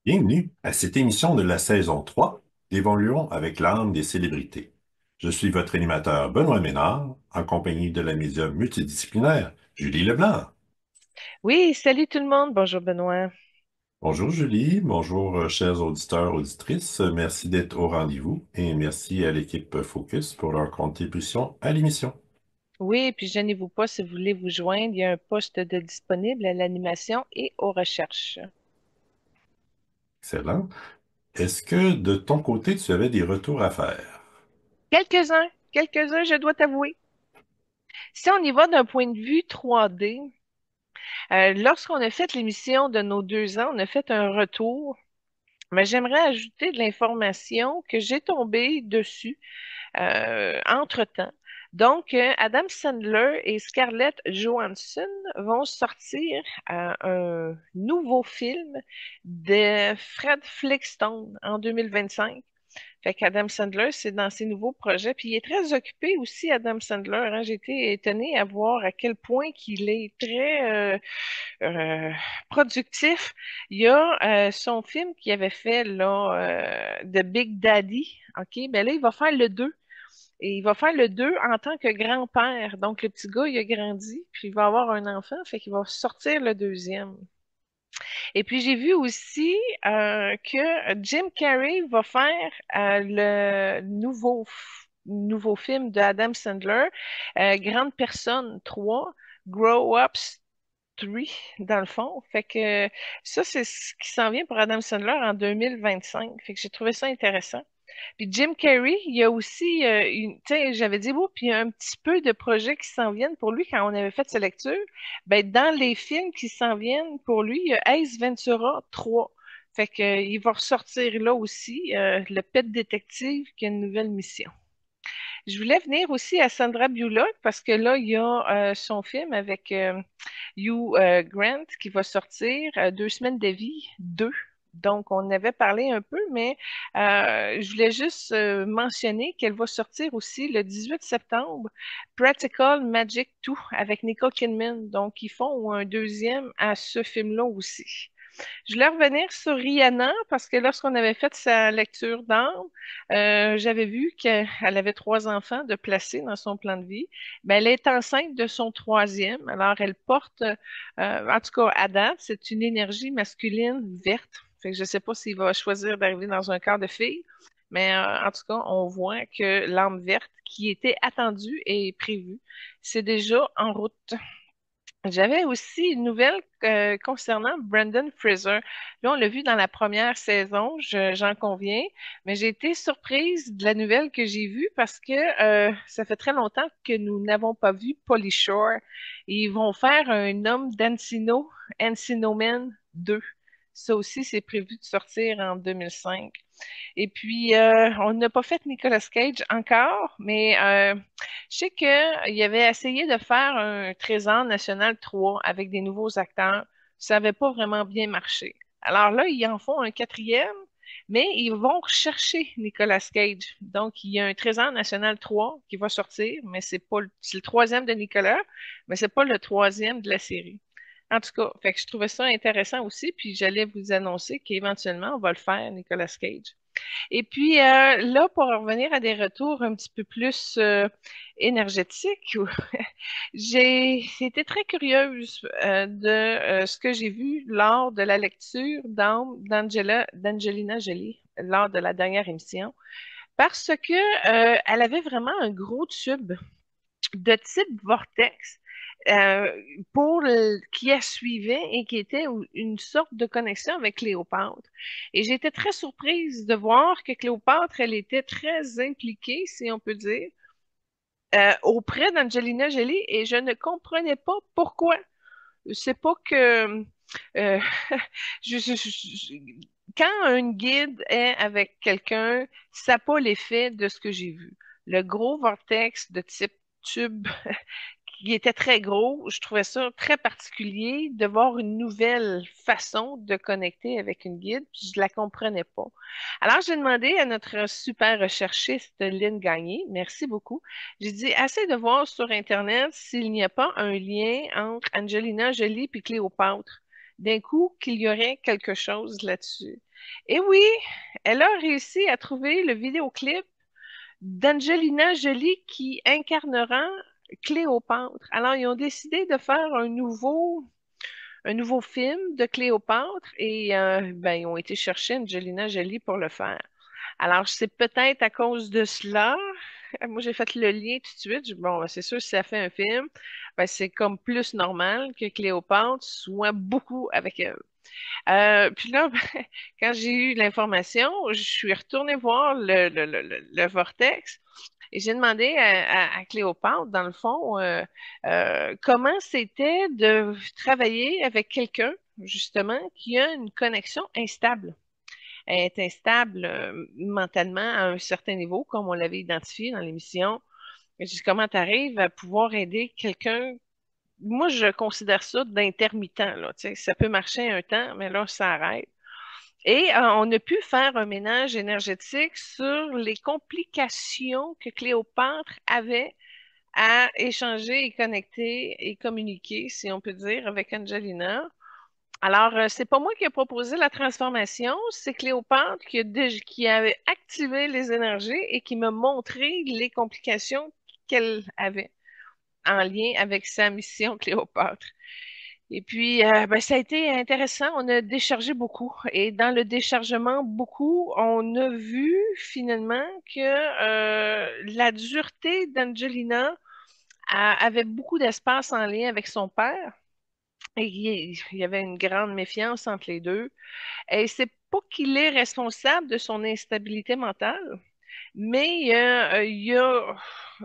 Bienvenue à cette émission de la saison 3 d'Évoluons avec l'âme des célébrités. Je suis votre animateur Benoît Ménard, en compagnie de la médium multidisciplinaire Julie Leblanc. Oui, salut tout le monde. Bonjour Benoît. Bonjour Julie, bonjour chers auditeurs, auditrices. Merci d'être au rendez-vous et merci à l'équipe Focus pour leur contribution à l'émission. Oui, puis gênez-vous pas si vous voulez vous joindre. Il y a un poste de disponible à l'animation et aux recherches. Excellent. Est-ce que de ton côté, tu avais des retours à faire? Quelques-uns, je dois t'avouer. Si on y va d'un point de vue 3D, lorsqu'on a fait l'émission de nos 2 ans, on a fait un retour, mais j'aimerais ajouter de l'information que j'ai tombée dessus entre-temps. Donc, Adam Sandler et Scarlett Johansson vont sortir un nouveau film de Fred Flintstone en 2025. Fait qu'Adam Sandler, c'est dans ses nouveaux projets. Puis il est très occupé aussi, Adam Sandler, hein. J'ai été étonnée à voir à quel point qu'il est très productif. Il y a son film qu'il avait fait là, de Big Daddy. OK? Ben là, il va faire le 2. Et il va faire le 2 en tant que grand-père. Donc, le petit gars, il a grandi, puis il va avoir un enfant, fait qu'il va sortir le deuxième. Et puis, j'ai vu aussi que Jim Carrey va faire le nouveau film de Adam Sandler, Grande Personne 3, Grow Ups 3, dans le fond. Fait que ça, c'est ce qui s'en vient pour Adam Sandler en 2025. Fait que j'ai trouvé ça intéressant. Puis Jim Carrey, il y a aussi, tu sais, j'avais dit, oh, puis il y a un petit peu de projets qui s'en viennent pour lui quand on avait fait sa lecture. Ben, dans les films qui s'en viennent pour lui, il y a Ace Ventura 3. Fait que, il va ressortir là aussi, le Pet Détective qui a une nouvelle mission. Je voulais venir aussi à Sandra Bullock parce que là, il y a son film avec Hugh Grant qui va sortir, 2 semaines de vie 2. Donc, on avait parlé un peu, mais je voulais juste mentionner qu'elle va sortir aussi le 18 septembre, Practical Magic 2 avec Nicole Kidman. Donc, ils font un deuxième à ce film-là aussi. Je voulais revenir sur Rihanna parce que lorsqu'on avait fait sa lecture d'âme, j'avais vu qu'elle avait 3 enfants de placer dans son plan de vie. Ben, elle est enceinte de son troisième. Alors, elle porte, en tout cas, à date, c'est une énergie masculine verte. Fait que je ne sais pas s'il va choisir d'arriver dans un corps de fille, mais en tout cas, on voit que l'âme verte qui était attendue et prévue, c'est déjà en route. J'avais aussi une nouvelle concernant Brendan Fraser. Là, on l'a vu dans la première saison, j'en conviens, mais j'ai été surprise de la nouvelle que j'ai vue parce que ça fait très longtemps que nous n'avons pas vu Pauly Shore. Ils vont faire un homme d'Encino, Encino Man 2. Ça aussi, c'est prévu de sortir en 2005. Et puis, on n'a pas fait Nicolas Cage encore, mais je sais qu'il avait essayé de faire un Trésor national 3 avec des nouveaux acteurs. Ça n'avait pas vraiment bien marché. Alors là, ils en font un quatrième, mais ils vont rechercher Nicolas Cage. Donc, il y a un Trésor national 3 qui va sortir, mais c'est pas c'est le troisième de Nicolas, mais c'est pas le troisième de la série. En tout cas, fait que je trouvais ça intéressant aussi, puis j'allais vous annoncer qu'éventuellement, on va le faire, Nicolas Cage. Et puis là, pour revenir à des retours un petit peu plus énergétiques, j'ai été très curieuse de ce que j'ai vu lors de la lecture d'Angelina Jolie lors de la dernière émission, parce que elle avait vraiment un gros tube de type vortex euh, qui la suivait et qui était une sorte de connexion avec Cléopâtre. Et j'étais très surprise de voir que Cléopâtre, elle était très impliquée, si on peut dire, auprès d'Angelina Jolie et je ne comprenais pas pourquoi. C'est pas que euh, quand un guide est avec quelqu'un, ça n'a pas l'effet de ce que j'ai vu. Le gros vortex de type tube qui était très gros. Je trouvais ça très particulier de voir une nouvelle façon de connecter avec une guide, puis je la comprenais pas. Alors, j'ai demandé à notre super recherchiste Lynn Gagné, merci beaucoup. J'ai dit, essaie de voir sur Internet s'il n'y a pas un lien entre Angelina Jolie et Cléopâtre. d'un coup qu'il y aurait quelque chose là-dessus. Et oui, elle a réussi à trouver le vidéoclip d'Angelina Jolie qui incarnera Cléopâtre. Alors, ils ont décidé de faire un nouveau film de Cléopâtre et ben, ils ont été chercher Angelina Jolie pour le faire. Alors, c'est peut-être à cause de cela. Moi, j'ai fait le lien tout de suite. Bon, ben, c'est sûr, si ça fait un film, ben, c'est comme plus normal que Cléopâtre soit beaucoup avec elle. Puis là, ben, quand j'ai eu l'information, je suis retournée voir le Vortex et j'ai demandé à Cléopâtre, dans le fond, comment c'était de travailler avec quelqu'un, justement, qui a une connexion instable. Elle est instable mentalement à un certain niveau, comme on l'avait identifié dans l'émission. Je dis, comment tu arrives à pouvoir aider quelqu'un? Moi, je considère ça d'intermittent, là. Tu sais, ça peut marcher un temps, mais là, ça arrête. Et on a pu faire un ménage énergétique sur les complications que Cléopâtre avait à échanger et connecter et communiquer, si on peut dire, avec Angelina. Alors, c'est pas moi qui ai proposé la transformation, c'est Cléopâtre qui avait activé les énergies et qui m'a montré les complications qu'elle avait en lien avec sa mission Cléopâtre. Et puis, ben, ça a été intéressant. On a déchargé beaucoup. Et dans le déchargement, beaucoup, on a vu finalement que la dureté d'Angelina avait beaucoup d'espace en lien avec son père. Et il y avait une grande méfiance entre les deux. Et c'est pas qu'il est responsable de son instabilité mentale, mais il a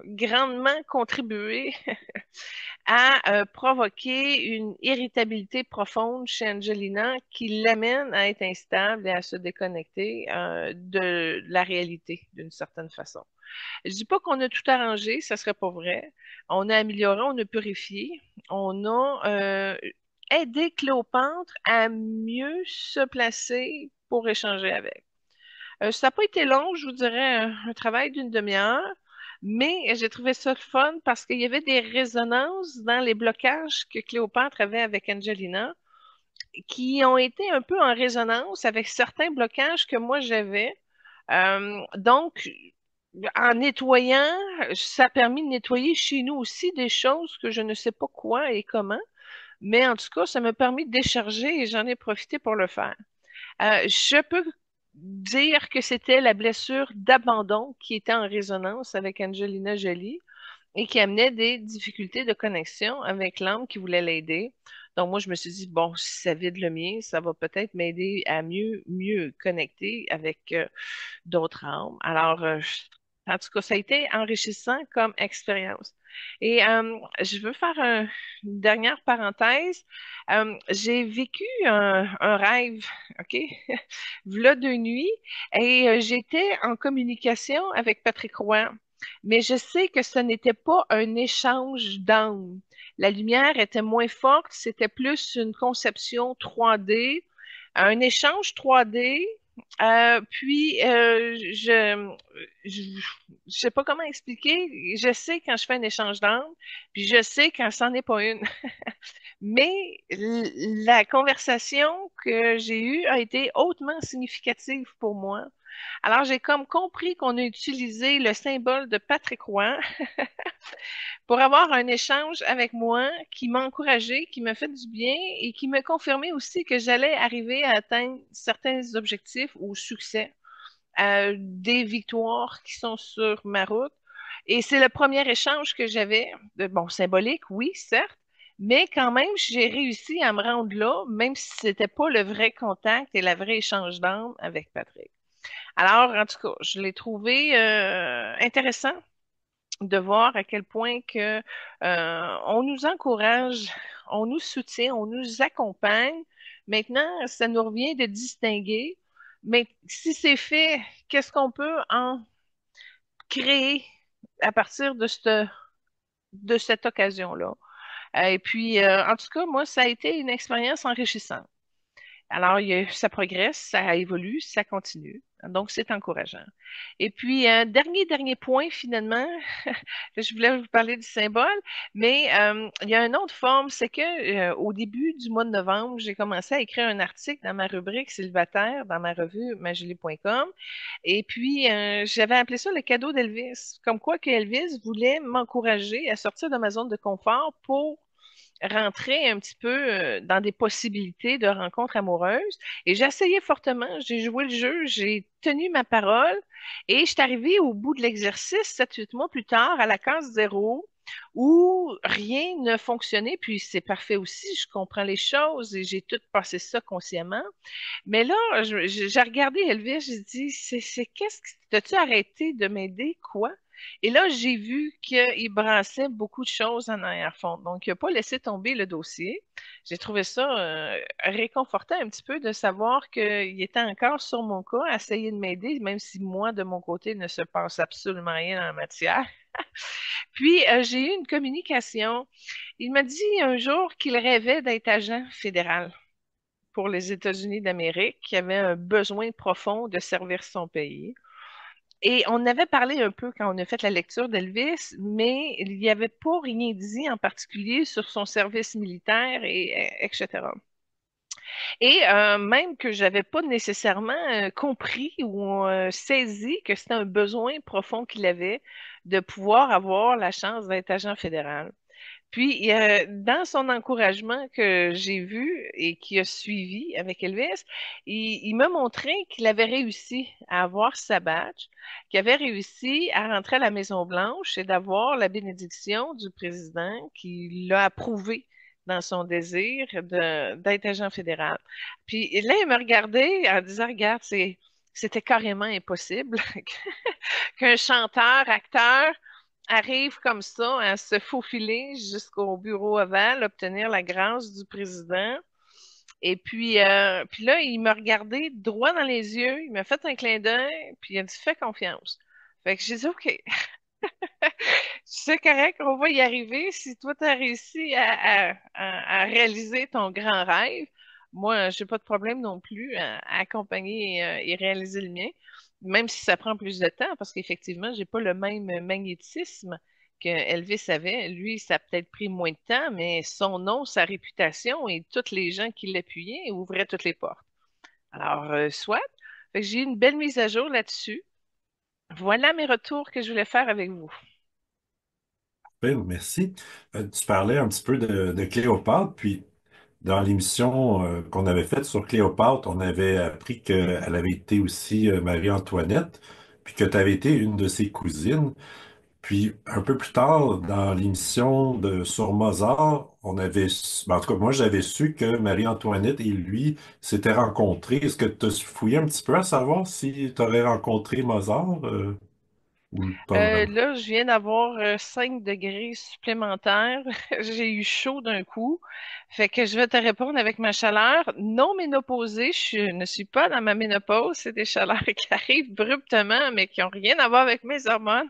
grandement contribué à provoquer une irritabilité profonde chez Angelina qui l'amène à être instable et à se déconnecter de la réalité d'une certaine façon. Je dis pas qu'on a tout arrangé, ça serait pas vrai. On a amélioré, on a purifié, on a aidé Cléopâtre à mieux se placer pour échanger avec. Ça n'a pas été long, je vous dirais un travail d'une demi-heure, mais j'ai trouvé ça le fun parce qu'il y avait des résonances dans les blocages que Cléopâtre avait avec Angelina qui ont été un peu en résonance avec certains blocages que moi j'avais. Donc, en nettoyant, ça a permis de nettoyer chez nous aussi des choses que je ne sais pas quoi et comment, mais en tout cas, ça m'a permis de décharger et j'en ai profité pour le faire. Je peux dire que c'était la blessure d'abandon qui était en résonance avec Angelina Jolie et qui amenait des difficultés de connexion avec l'âme qui voulait l'aider. Donc moi, je me suis dit, bon, si ça vide le mien, ça va peut-être m'aider à mieux connecter avec d'autres âmes. Alors, en tout cas, ça a été enrichissant comme expérience. Et je veux faire une dernière parenthèse. J'ai vécu un rêve, OK? V'là 2 nuits, et j'étais en communication avec Patrick Roy. Mais je sais que ce n'était pas un échange d'âme. La lumière était moins forte, c'était plus une conception 3D, un échange 3D. Puis, je, je sais pas comment expliquer. Je sais quand je fais un échange d'âme, puis je sais quand c'en est pas une. Mais la conversation que j'ai eue a été hautement significative pour moi. Alors, j'ai comme compris qu'on a utilisé le symbole de Patrick Roy pour avoir un échange avec moi qui m'a encouragé, qui m'a fait du bien et qui m'a confirmé aussi que j'allais arriver à atteindre certains objectifs ou succès, des victoires qui sont sur ma route. Et c'est le premier échange que j'avais, bon, symbolique, oui, certes, mais quand même, j'ai réussi à me rendre là, même si c'était pas le vrai contact et le vrai échange d'âme avec Patrick. Alors, en tout cas, je l'ai trouvé intéressant de voir à quel point que on nous encourage, on nous soutient, on nous accompagne. Maintenant, ça nous revient de distinguer, mais si c'est fait, qu'est-ce qu'on peut en créer à partir de cette occasion-là? Et puis, en tout cas, moi, ça a été une expérience enrichissante. Alors, ça progresse, ça évolue, ça continue. Donc, c'est encourageant. Et puis, dernier point, finalement, je voulais vous parler du symbole, mais il y a une autre forme, c'est que au début du mois de novembre, j'ai commencé à écrire un article dans ma rubrique célibataire, dans ma revue majulie.com, et puis j'avais appelé ça le cadeau d'Elvis, comme quoi que Elvis voulait m'encourager à sortir de ma zone de confort pour rentrer un petit peu dans des possibilités de rencontres amoureuses. Et j'ai essayé fortement, j'ai joué le jeu, j'ai tenu ma parole et je suis arrivée au bout de l'exercice, 7, 8 mois plus tard, à la case zéro, où rien ne fonctionnait, puis c'est parfait aussi, je comprends les choses et j'ai tout passé ça consciemment. Mais là, j'ai regardé Elvis, j'ai dit, qu'est-ce que, t'as-tu arrêté de m'aider, quoi? Et là, j'ai vu qu'il brassait beaucoup de choses en arrière-fond. Donc, il n'a pas laissé tomber le dossier. J'ai trouvé ça réconfortant un petit peu de savoir qu'il était encore sur mon cas, à essayer de m'aider, même si moi, de mon côté, il ne se passe absolument rien en la matière. Puis, j'ai eu une communication. Il m'a dit un jour qu'il rêvait d'être agent fédéral pour les États-Unis d'Amérique, qui avait un besoin profond de servir son pays. Et on avait parlé un peu quand on a fait la lecture d'Elvis, mais il n'y avait pas rien dit en particulier sur son service militaire, etc. Et même que j'avais pas nécessairement compris ou saisi que c'était un besoin profond qu'il avait de pouvoir avoir la chance d'être agent fédéral. Puis, dans son encouragement que j'ai vu et qui a suivi avec Elvis, il m'a montré qu'il avait réussi à avoir sa badge, qu'il avait réussi à rentrer à la Maison-Blanche et d'avoir la bénédiction du président qui l'a approuvé dans son désir d'être agent fédéral. Puis là, il me regardait en disant, regarde, c'était carrément impossible qu'un chanteur, acteur, arrive comme ça à se faufiler jusqu'au bureau ovale, obtenir la grâce du président. Et puis là, il m'a regardé droit dans les yeux, il m'a fait un clin d'œil, puis il a dit fais confiance. Fait que j'ai dit OK, c'est correct, on va y arriver. Si toi, tu as réussi à réaliser ton grand rêve, moi, j'ai pas de problème non plus à accompagner et réaliser le mien, même si ça prend plus de temps, parce qu'effectivement, j'ai pas le même magnétisme que Elvis avait. Lui, ça a peut-être pris moins de temps, mais son nom, sa réputation et toutes les gens qui l'appuyaient ouvraient toutes les portes. Alors, soit. Fait que j'ai eu une belle mise à jour là-dessus. Voilà mes retours que je voulais faire avec vous. Oui, merci. Tu parlais un petit peu de Cléopâtre, puis dans l'émission qu'on avait faite sur Cléopâtre, on avait appris qu'elle avait été aussi Marie-Antoinette, puis que tu avais été une de ses cousines. Puis un peu plus tard, dans l'émission sur Mozart, en tout cas, moi j'avais su que Marie-Antoinette et lui s'étaient rencontrés. Est-ce que tu as fouillé un petit peu à savoir si tu aurais rencontré Mozart ou pas vraiment? Là, je viens d'avoir 5 degrés supplémentaires. J'ai eu chaud d'un coup. Fait que je vais te répondre avec ma chaleur. Non ménopausée, ne suis pas dans ma ménopause. C'est des chaleurs qui arrivent abruptement, mais qui ont rien à voir avec mes hormones.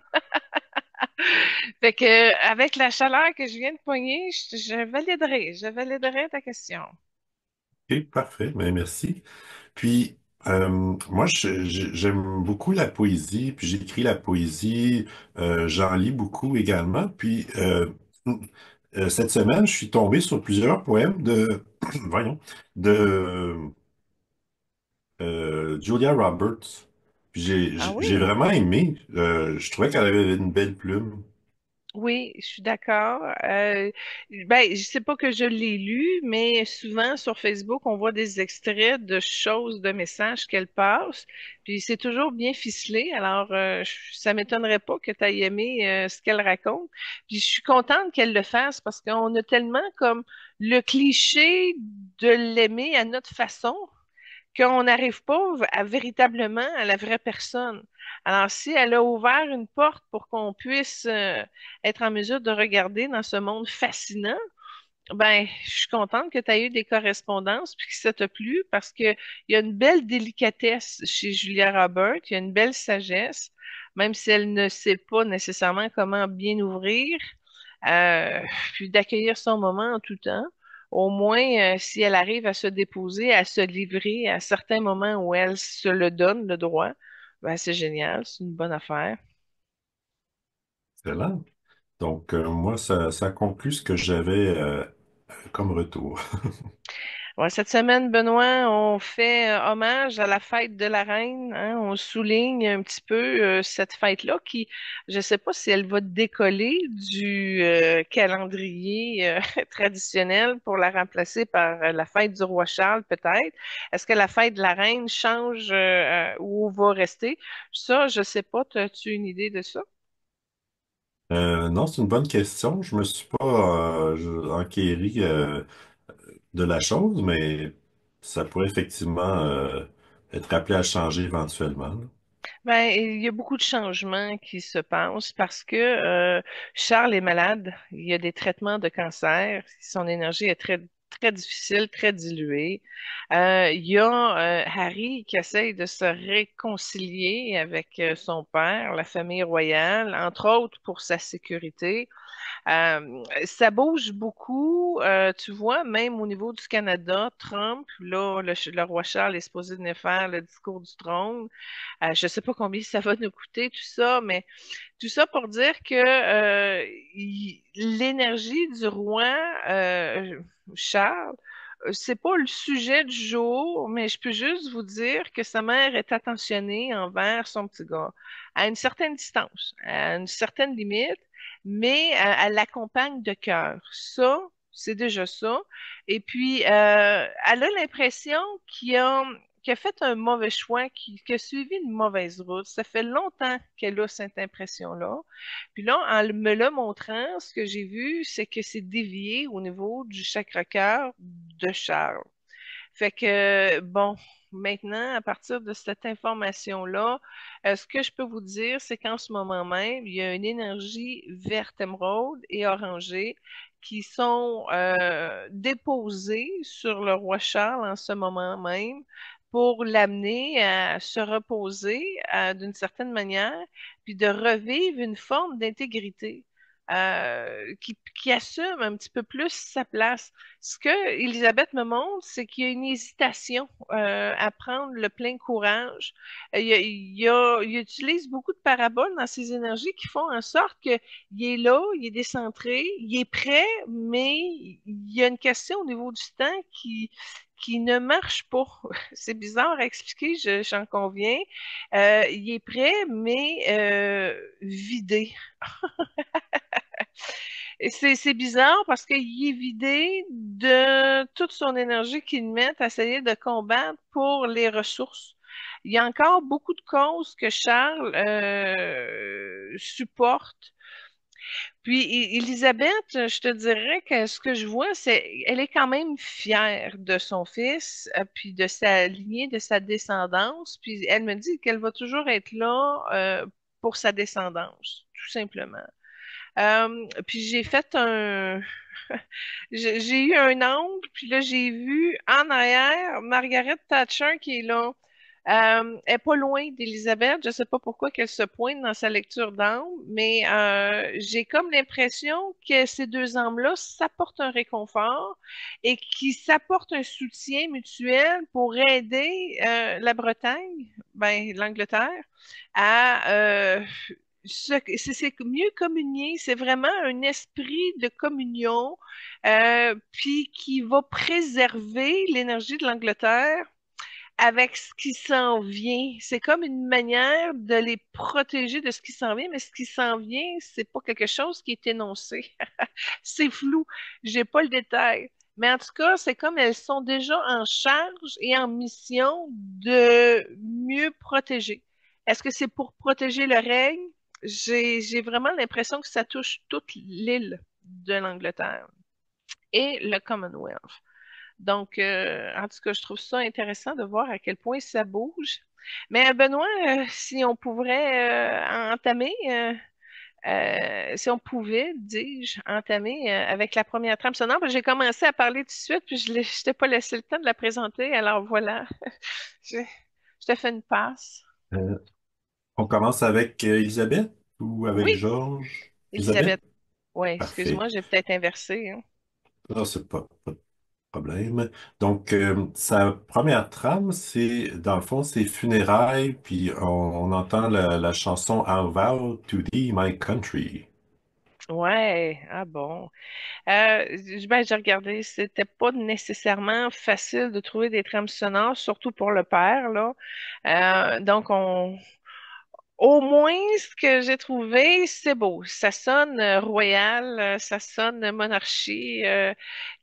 Fait que avec la chaleur que je viens de pogner, je validerai ta question. Ok, parfait, mais merci. Puis, moi, j'aime beaucoup la poésie, puis j'écris la poésie, j'en lis beaucoup également. Puis, cette semaine, je suis tombé sur plusieurs poèmes voyons, de Julia Roberts. Puis Ah j'ai oui? vraiment aimé. Je trouvais qu'elle avait une belle plume. Oui, je suis d'accord. Ben, je sais pas que je l'ai lu, mais souvent sur Facebook, on voit des extraits de choses, de messages qu'elle passe, puis c'est toujours bien ficelé. Alors, ça m'étonnerait pas que tu aies aimé ce qu'elle raconte. Puis je suis contente qu'elle le fasse parce qu'on a tellement comme le cliché de l'aimer à notre façon qu'on n'arrive pas véritablement à la vraie personne. Alors, si elle a ouvert une porte pour qu'on puisse être en mesure de regarder dans ce monde fascinant, ben, je suis contente que tu aies eu des correspondances puis que ça t'a plu parce que il y a une belle délicatesse chez Julia Roberts, il y a une belle sagesse, même si elle ne sait pas nécessairement comment bien ouvrir, euh, puis d'accueillir son moment en tout temps. au moins, si elle arrive à se déposer, à se livrer à certains moments où elle se le donne, le droit, ben, c'est génial, c'est une bonne affaire. Excellent. Donc, moi, ça conclut ce que j'avais comme retour. Ouais, cette semaine, Benoît, on fait hommage à la fête de la reine, hein. On souligne un petit peu cette fête-là qui, je ne sais pas si elle va décoller du calendrier traditionnel pour la remplacer par la fête du roi Charles, peut-être. Est-ce que la fête de la reine change ou va rester? Ça, je sais pas. As-tu une idée de ça? Non, c'est une bonne question. Je me suis pas enquéri de la chose, mais ça pourrait effectivement être appelé à changer éventuellement, là. Ben, il y a beaucoup de changements qui se passent parce que Charles est malade. Il y a des traitements de cancer. Son énergie est très difficile, très diluée. Il y a Harry qui essaye de se réconcilier avec son père, la famille royale, entre autres pour sa sécurité. Ça bouge beaucoup, tu vois, même au niveau du Canada, Trump, là, le roi Charles est supposé venir faire le discours du trône. Je ne sais pas combien ça va nous coûter, tout ça, mais tout ça pour dire que l'énergie du roi Charles, c'est pas le sujet du jour, mais je peux juste vous dire que sa mère est attentionnée envers son petit gars, à une certaine distance, à une certaine limite, mais elle l'accompagne de cœur. Ça, c'est déjà ça. Et puis, elle a l'impression qu'il a fait un mauvais choix, qu'il a suivi une mauvaise route. Ça fait longtemps qu'elle a cette impression-là. Puis là, en me le montrant, ce que j'ai vu, c'est que c'est dévié au niveau du chakra-cœur de Charles. Fait que, bon, maintenant, à partir de cette information-là, ce que je peux vous dire, c'est qu'en ce moment même, il y a une énergie verte émeraude et orangée qui sont déposées sur le roi Charles en ce moment même pour l'amener à se reposer d'une certaine manière, puis de revivre une forme d'intégrité. Qui assume un petit peu plus sa place. Ce que Elisabeth me montre, c'est qu'il y a une hésitation à prendre le plein courage. Il utilise beaucoup de paraboles dans ses énergies qui font en sorte qu'il est là, il est décentré, il est prêt, mais il y a une question au niveau du temps qui ne marche pas. C'est bizarre à expliquer, j'en conviens. Il est prêt, mais vidé. Et c'est bizarre parce qu'il est vidé de toute son énergie qu'il met à essayer de combattre pour les ressources. Il y a encore beaucoup de causes que Charles supporte. Puis Elisabeth, je te dirais que ce que je vois, c'est elle est quand même fière de son fils, puis de sa lignée, de sa descendance. Puis elle me dit qu'elle va toujours être là pour sa descendance, tout simplement. Puis j'ai fait un, j'ai eu un angle, puis là j'ai vu en arrière Margaret Thatcher qui est là. Elle est pas loin d'Elisabeth. Je sais pas pourquoi qu'elle se pointe dans sa lecture d'âme, mais j'ai comme l'impression que ces deux âmes-là s'apportent un réconfort et qui s'apportent un soutien mutuel pour aider la Bretagne, ben l'Angleterre, à c'est mieux communier, c'est vraiment un esprit de communion, puis qui va préserver l'énergie de l'Angleterre avec ce qui s'en vient. C'est comme une manière de les protéger de ce qui s'en vient, mais ce qui s'en vient, c'est pas quelque chose qui est énoncé. C'est flou, j'ai pas le détail. Mais en tout cas, c'est comme elles sont déjà en charge et en mission de mieux protéger. Est-ce que c'est pour protéger le règne? J'ai vraiment l'impression que ça touche toute l'île de l'Angleterre et le Commonwealth. Donc, en tout cas, je trouve ça intéressant de voir à quel point ça bouge. Mais Benoît, si on pourrait entamer, si on pouvait, dis-je, entamer avec la première trame sonore, parce que j'ai commencé à parler tout de suite, puis je t'ai pas laissé le temps de la présenter, alors voilà, je, je te fais une passe. Euh, on commence avec Elisabeth ou avec Oui, Georges? Elisabeth? Elisabeth. Oui, Parfait. excuse-moi, j'ai peut-être inversé, hein. Non, c'est pas. problème. Donc, sa première trame, c'est, dans le fond, c'est funérailles, puis on entend la chanson I vow to thee, my country. Ouais, ah bon. J'ai regardé, c'était pas nécessairement facile de trouver des trames sonores, surtout pour le père, là. Donc, au moins, ce que j'ai trouvé, c'est beau. Ça sonne royal, ça sonne monarchie.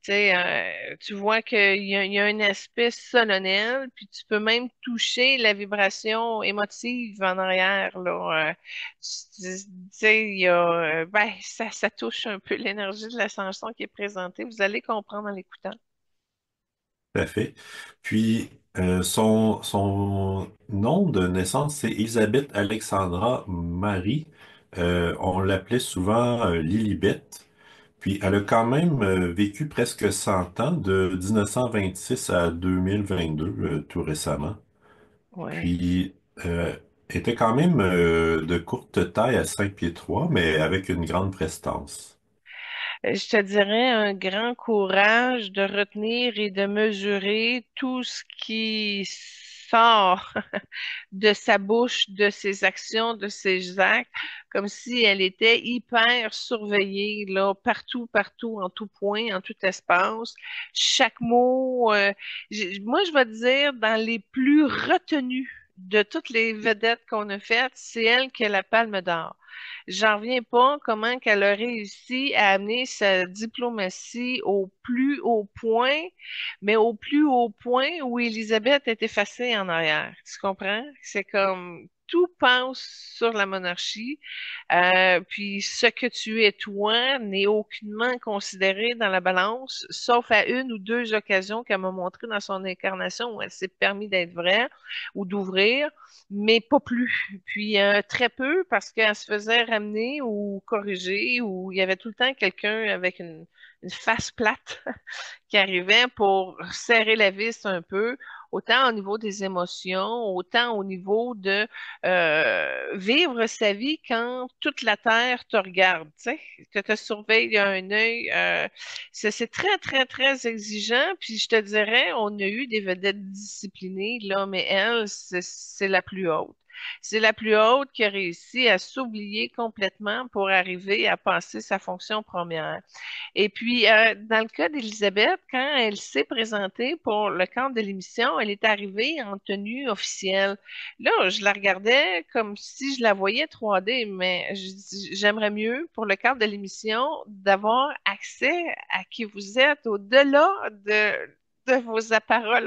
Tu vois qu'il y a un aspect solennel, puis tu peux même toucher la vibration émotive en arrière, là. Tu sais, il y a, ben, ça touche un peu l'énergie de la chanson qui est présentée. Vous allez comprendre en l'écoutant. Tout à fait. Puis, son nom de naissance, c'est Elisabeth Alexandra Marie. On l'appelait souvent Lilibet. Puis, elle a quand même vécu presque 100 ans, de 1926 à 2022, tout récemment. Ouais. Puis, était quand même de courte taille à 5 pieds 3, mais avec une grande prestance. Je te dirais un grand courage de retenir et de mesurer tout ce qui sort de sa bouche, de ses actions, de ses actes, comme si elle était hyper surveillée, là, partout, partout, en tout point, en tout espace. Chaque mot, moi, je vais te dire, dans les plus retenus de toutes les vedettes qu'on a faites, c'est elle qui a la palme d'or. J'en reviens pas comment qu'elle a réussi à amener sa diplomatie au plus haut point, mais au plus haut point où Élisabeth est effacée en arrière. Tu comprends? C'est comme tout passe sur la monarchie, puis ce que tu es toi n'est aucunement considéré dans la balance, sauf à une ou deux occasions qu'elle m'a montré dans son incarnation où elle s'est permis d'être vraie ou d'ouvrir, mais pas plus. Puis très peu parce qu'elle se faisait ramener ou corriger ou il y avait tout le temps quelqu'un avec une face plate qui arrivait pour serrer la vis un peu, autant au niveau des émotions, autant au niveau de vivre sa vie quand toute la terre te regarde, tu sais, que te surveille un œil. C'est très, très, très exigeant. Puis je te dirais, on a eu des vedettes disciplinées, là, mais elle, c'est la plus haute. C'est la plus haute qui a réussi à s'oublier complètement pour arriver à passer sa fonction première. Et puis, dans le cas d'Elisabeth, quand elle s'est présentée pour le cadre de l'émission, elle est arrivée en tenue officielle. Là, je la regardais comme si je la voyais 3D, mais j'aimerais mieux, pour le cadre de l'émission, d'avoir accès à qui vous êtes au-delà de vos appareils.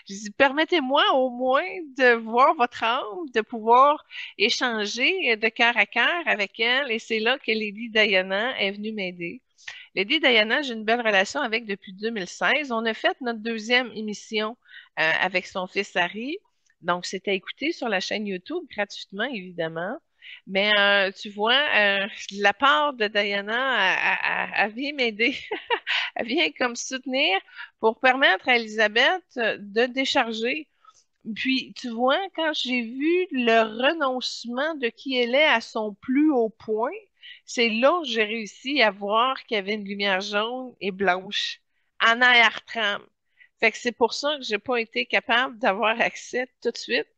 Je dis, permettez-moi au moins de voir votre âme, de pouvoir échanger de cœur à cœur avec elle. Et c'est là que Lady Diana est venue m'aider. Lady Diana, j'ai une belle relation avec depuis 2016. On a fait notre deuxième émission avec son fils Harry. Donc, c'était écouté sur la chaîne YouTube gratuitement, évidemment. Mais tu vois, la part de Diana, elle vient m'aider. Elle vient comme soutenir pour permettre à Elisabeth de décharger. Puis, tu vois, quand j'ai vu le renoncement de qui elle est à son plus haut point, c'est là que j'ai réussi à voir qu'il y avait une lumière jaune et blanche en arrière-trame. Fait que c'est pour ça que j'ai pas été capable d'avoir accès tout de suite.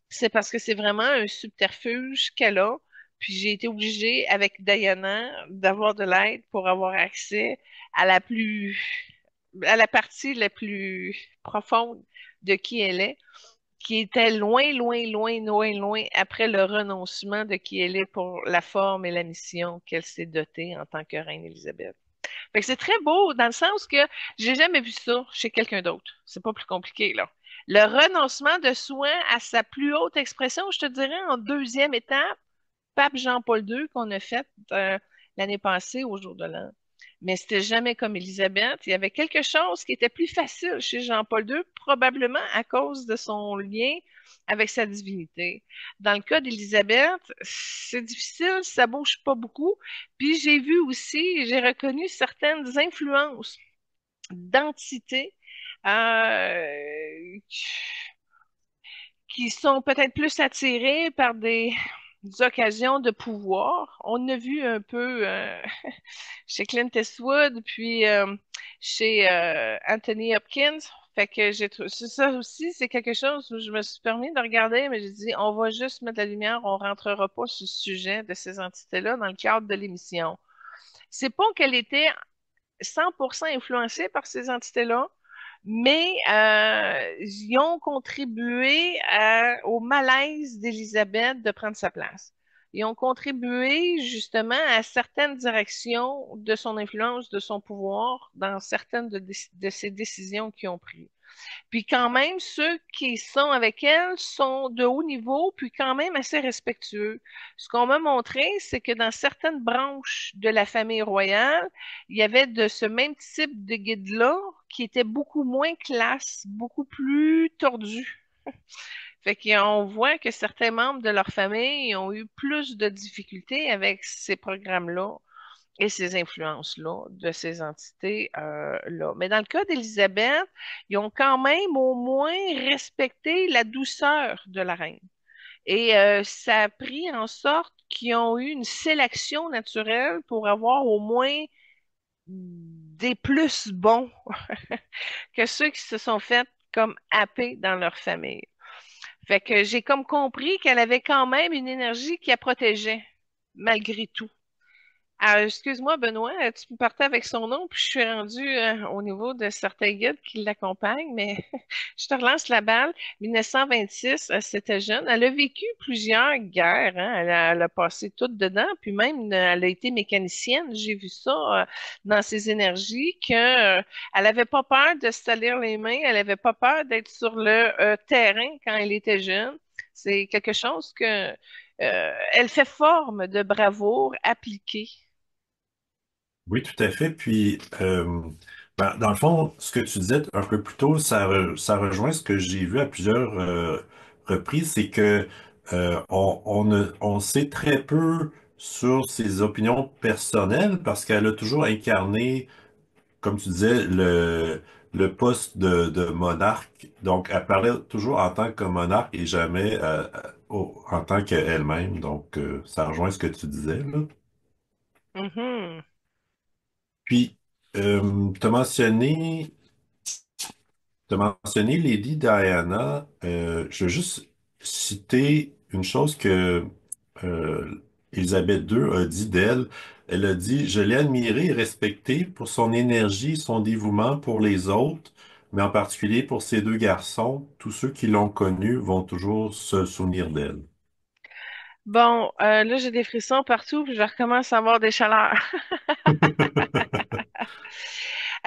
C'est parce que c'est vraiment un subterfuge qu'elle a. Puis j'ai été obligée, avec Diana, d'avoir de l'aide pour avoir accès à à la partie la plus profonde de qui elle est, qui était loin, loin, loin, loin, loin après le renoncement de qui elle est pour la forme et la mission qu'elle s'est dotée en tant que reine Élisabeth. Fait que c'est très beau dans le sens que j'ai jamais vu ça chez quelqu'un d'autre. C'est pas plus compliqué, là. Le renoncement de soi à sa plus haute expression, je te dirais en deuxième étape, Pape Jean-Paul II qu'on a fait l'année passée au jour de l'an. Mais c'était jamais comme Élisabeth. Il y avait quelque chose qui était plus facile chez Jean-Paul II, probablement à cause de son lien avec sa divinité. Dans le cas d'Élisabeth, c'est difficile, ça bouge pas beaucoup. Puis j'ai vu aussi, j'ai reconnu certaines influences d'entités qui sont peut-être plus attirées par occasions de pouvoir. On a vu un peu chez Clint Eastwood, puis chez Anthony Hopkins. Fait que c'est ça aussi, c'est quelque chose où je me suis permis de regarder, mais j'ai dit, on va juste mettre la lumière, on rentrera pas sur le sujet de ces entités-là dans le cadre de l'émission. C'est pas qu'elle était 100% influencés par ces entités-là, mais ils ont contribué au malaise d'Élisabeth de prendre sa place. Ils ont contribué justement à certaines directions de son influence, de son pouvoir, dans certaines de ses décisions qu'ils ont prises. Puis quand même, ceux qui sont avec elle sont de haut niveau, puis quand même assez respectueux. Ce qu'on m'a montré, c'est que dans certaines branches de la famille royale, il y avait de ce même type de guide-là qui était beaucoup moins classe, beaucoup plus tordu. Fait qu'on voit que certains membres de leur famille ont eu plus de difficultés avec ces programmes-là et ces influences-là de ces entités-là. Mais dans le cas d'Élisabeth, ils ont quand même au moins respecté la douceur de la reine. Et ça a pris en sorte qu'ils ont eu une sélection naturelle pour avoir au moins des plus bons que ceux qui se sont fait comme happer dans leur famille. Fait que j'ai comme compris qu'elle avait quand même une énergie qui la protégeait, malgré tout. Ah, excuse-moi, Benoît, tu me partais avec son nom, puis je suis rendue au niveau de certains guides qui l'accompagnent, mais je te relance la balle. 1926, c'était jeune. Elle a vécu plusieurs guerres, hein. Elle a passé tout dedans, puis même elle a été mécanicienne. J'ai vu ça dans ses énergies, que elle avait pas peur de se salir les mains, elle avait pas peur d'être sur le terrain quand elle était jeune. C'est quelque chose que elle fait forme de bravoure appliquée. Oui, tout à fait. Puis, dans le fond, ce que tu disais un peu plus tôt, ça rejoint ce que j'ai vu à plusieurs reprises, c'est que on sait très peu sur ses opinions personnelles parce qu'elle a toujours incarné, comme tu disais, le poste de monarque. Donc, elle parlait toujours en tant que monarque et jamais en tant qu'elle-même. Donc, ça rejoint ce que tu disais, là. Mhm. Puis, tu as mentionné Lady Diana. Je veux juste citer une chose que Élisabeth II a dit d'elle. Elle a dit, je l'ai admirée et respectée pour son énergie et son dévouement pour les autres, mais en particulier pour ses deux garçons. Tous ceux qui l'ont connue vont toujours se souvenir d'elle. Bon, là, j'ai des frissons partout, puis je recommence à avoir des chaleurs.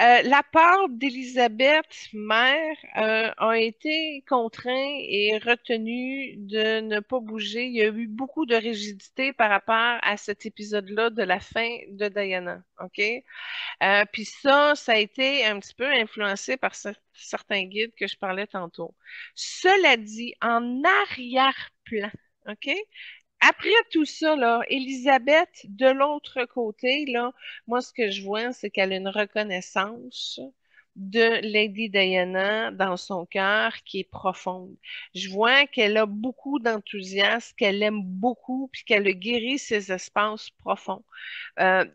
La part d'Élisabeth, mère, a été contraint et retenu de ne pas bouger. Il y a eu beaucoup de rigidité par rapport à cet épisode-là de la fin de Diana. OK? Puis ça a été un petit peu influencé par certains guides que je parlais tantôt. Cela dit, en arrière-plan, OK? Après tout ça, là, Élisabeth, de l'autre côté, là, moi, ce que je vois, c'est qu'elle a une reconnaissance de Lady Diana dans son cœur qui est profonde. Je vois qu'elle a beaucoup d'enthousiasme, qu'elle aime beaucoup, puis qu'elle a guéri ses espaces profonds.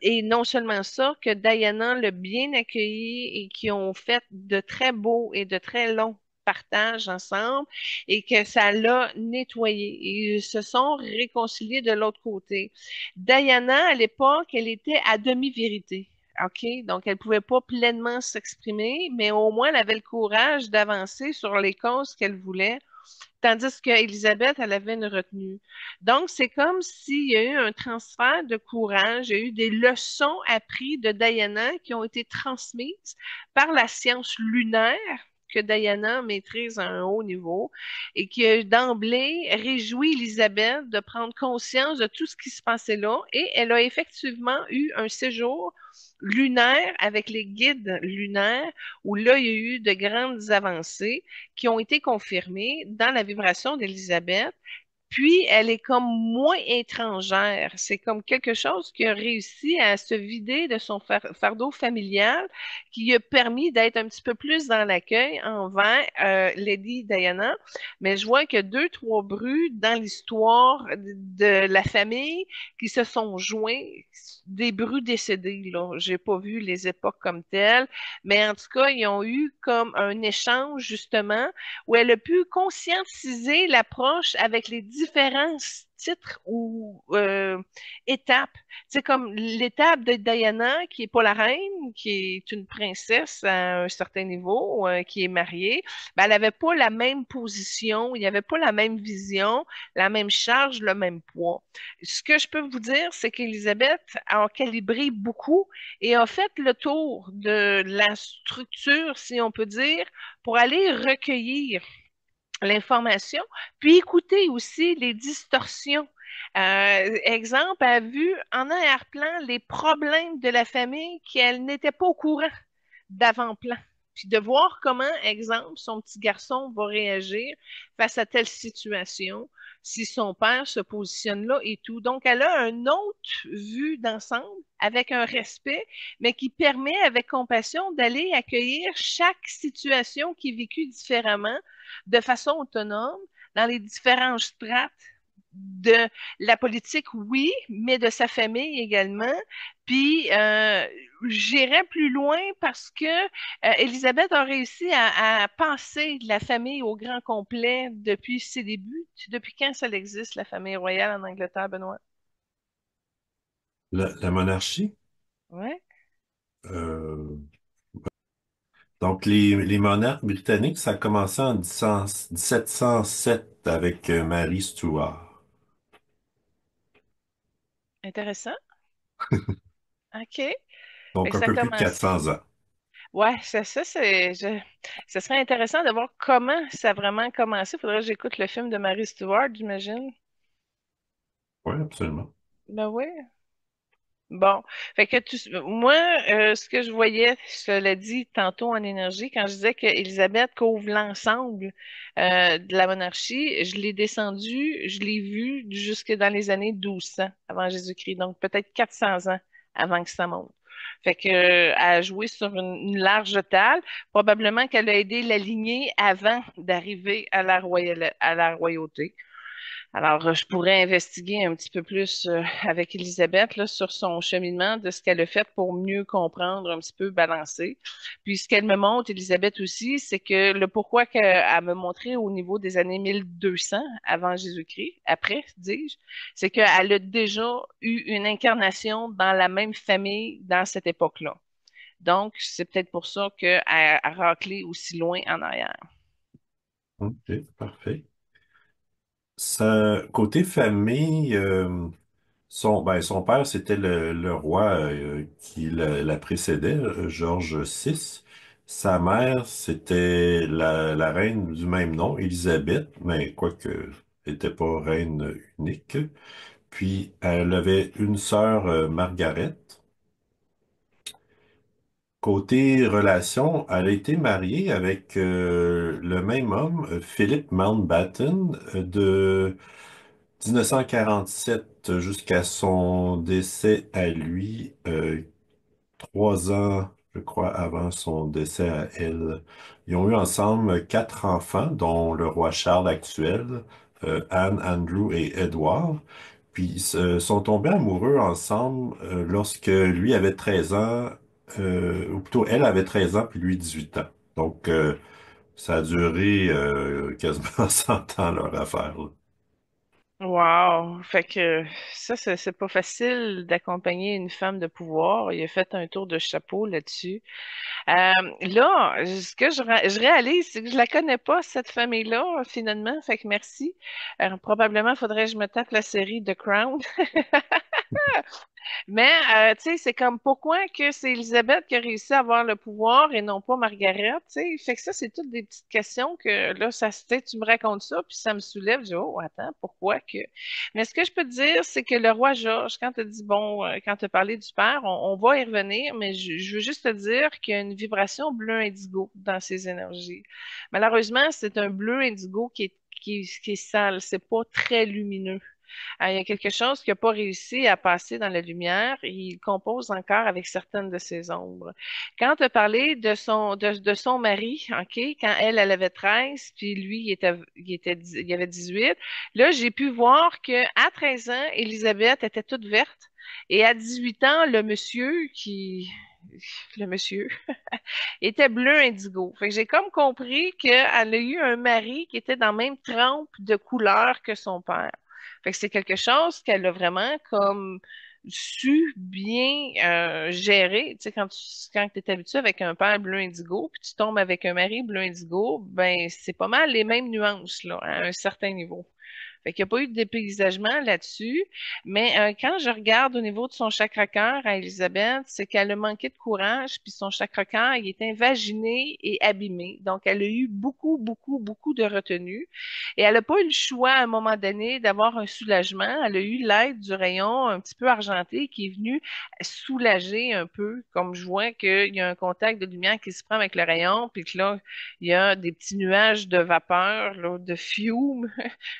Et non seulement ça, que Diana l'a bien accueilli et qui ont fait de très beaux et de très longs partages ensemble et que ça l'a nettoyé. Et ils se sont réconciliés de l'autre côté. Diana, à l'époque, elle était à demi-vérité. OK? Donc, elle pouvait pas pleinement s'exprimer, mais au moins, elle avait le courage d'avancer sur les causes qu'elle voulait. Tandis qu'Élisabeth, elle avait une retenue. Donc, c'est comme s'il y a eu un transfert de courage, il y a eu des leçons apprises de Diana qui ont été transmises par la science lunaire que Diana maîtrise à un haut niveau et qui a d'emblée réjoui Élisabeth de prendre conscience de tout ce qui se passait là et elle a effectivement eu un séjour lunaire avec les guides lunaires où là, il y a eu de grandes avancées qui ont été confirmées dans la vibration d'Élisabeth. Puis, elle est comme moins étrangère. C'est comme quelque chose qui a réussi à se vider de son fardeau familial, qui lui a permis d'être un petit peu plus dans l'accueil envers Lady Diana. Mais je vois qu'il y a deux, trois brus dans l'histoire de la famille qui se sont joints, des brus décédés, là. J'ai pas vu les époques comme telles, mais en tout cas, ils ont eu comme un échange, justement, où elle a pu conscientiser l'approche avec les différents titres ou étapes. C'est comme l'étape de Diana, qui est pas la reine, qui est une princesse à un certain niveau, qui est mariée. Ben, elle n'avait pas la même position, il n'y avait pas la même vision, la même charge, le même poids. Ce que je peux vous dire, c'est qu'Élisabeth a calibré beaucoup et a fait le tour de la structure, si on peut dire, pour aller recueillir l'information, puis écouter aussi les distorsions. Exemple, elle a vu en arrière-plan les problèmes de la famille qu'elle n'était pas au courant d'avant-plan. Puis de voir comment, exemple, son petit garçon va réagir face à telle situation, si son père se positionne là et tout. Donc, elle a une autre vue d'ensemble avec un respect, mais qui permet avec compassion d'aller accueillir chaque situation qui est vécue différemment de façon autonome dans les différentes strates de la politique, oui, mais de sa famille également. Puis, j'irais plus loin parce que Elisabeth a réussi à penser la famille au grand complet depuis ses débuts. Depuis quand ça existe, la famille royale en Angleterre, Benoît? La monarchie, Ouais, euh, donc les monarques britanniques, ça a commencé en 1707 avec Marie Stuart. intéressant. OK. Fait Donc que un ça peu plus de commence. 400 ans. Ouais, ce serait intéressant de voir comment ça a vraiment commencé. Faudrait que j'écoute le film de Mary Stuart, j'imagine. Oui, absolument. Ben oui. Bon, fait que moi, ce que je voyais, je l'ai dit tantôt en énergie, quand je disais qu'Élisabeth couvre l'ensemble de la monarchie, je l'ai descendu, je l'ai vu jusque dans les années 1200 avant Jésus-Christ, donc peut-être 400 ans avant que ça monte. Fait que, elle a joué sur une large table, probablement qu'elle a aidé la lignée avant d'arriver à la royauté. Alors, je pourrais investiguer un petit peu plus avec Elisabeth là, sur son cheminement de ce qu'elle a fait pour mieux comprendre, un petit peu balancer. Puis, ce qu'elle me montre, Elisabeth aussi, c'est que le pourquoi qu'elle me montrait au niveau des années 1200 avant Jésus-Christ, après, dis-je, c'est qu'elle a déjà eu une incarnation dans la même famille dans cette époque-là. Donc, c'est peut-être pour ça qu'elle a raclé aussi loin en arrière. OK, parfait. Côté famille, son père, c'était le roi qui la précédait, George VI. Sa mère, c'était la reine du même nom, Élisabeth, mais quoique elle n'était pas reine unique. Puis elle avait une sœur, Margaret. Côté relation, elle a été mariée avec le même homme, Philip Mountbatten, de 1947 jusqu'à son décès à lui, 3 ans, je crois, avant son décès à elle. Ils ont eu ensemble 4 enfants, dont le roi Charles actuel, Anne, Andrew et Edward. Puis ils se sont tombés amoureux ensemble lorsque lui avait 13 ans, ou plutôt elle avait 13 ans, puis lui 18 ans. Donc ça a duré quasiment 100 ans leur affaire, là. Wow! Fait que ça, c'est pas facile d'accompagner une femme de pouvoir. Il a fait un tour de chapeau là-dessus. Là, ce que je réalise, c'est que je la connais pas, cette famille-là, finalement. Fait que merci. Probablement faudrait que je me tape la série The Crown. Mais, tu sais, c'est comme pourquoi que c'est Elisabeth qui a réussi à avoir le pouvoir et non pas Margaret, tu sais. Fait que ça, c'est toutes des petites questions que là, tu sais, tu me racontes ça, puis ça me soulève. Je dis, oh, attends, pourquoi que. Mais ce que je peux te dire, c'est que le roi George, quand tu as dit, bon, quand tu as parlé du père, on va y revenir, mais je veux juste te dire qu'il y a une vibration bleu indigo dans ses énergies. Malheureusement, c'est un bleu indigo qui est qui est sale, c'est pas très lumineux. Il y a quelque chose qui n'a pas réussi à passer dans la lumière. Il compose encore avec certaines de ses ombres. Quand tu as parlé de son mari, OK, quand elle avait 13, puis lui, il avait 18, là, j'ai pu voir que à 13 ans, Elisabeth était toute verte. Et à 18 ans, le monsieur était bleu indigo. Fait que j'ai comme compris qu'elle a eu un mari qui était dans la même trempe de couleur que son père. Fait que c'est quelque chose qu'elle a vraiment comme su bien gérer. Tu sais, quand tu es habitué avec un père bleu indigo, puis tu tombes avec un mari bleu indigo, ben c'est pas mal les mêmes nuances là, à un certain niveau. Fait qu'il n'y a pas eu de dépaysagement là-dessus. Mais quand je regarde au niveau de son chakra-cœur à Elisabeth, c'est qu'elle a manqué de courage, puis son chakra-cœur, il est invaginé et abîmé. Donc, elle a eu beaucoup, beaucoup, beaucoup de retenue. Et elle n'a pas eu le choix à un moment donné d'avoir un soulagement. Elle a eu l'aide du rayon un petit peu argenté qui est venu soulager un peu, comme je vois qu'il y a un contact de lumière qui se prend avec le rayon, puis que là, il y a des petits nuages de vapeur, là, de fume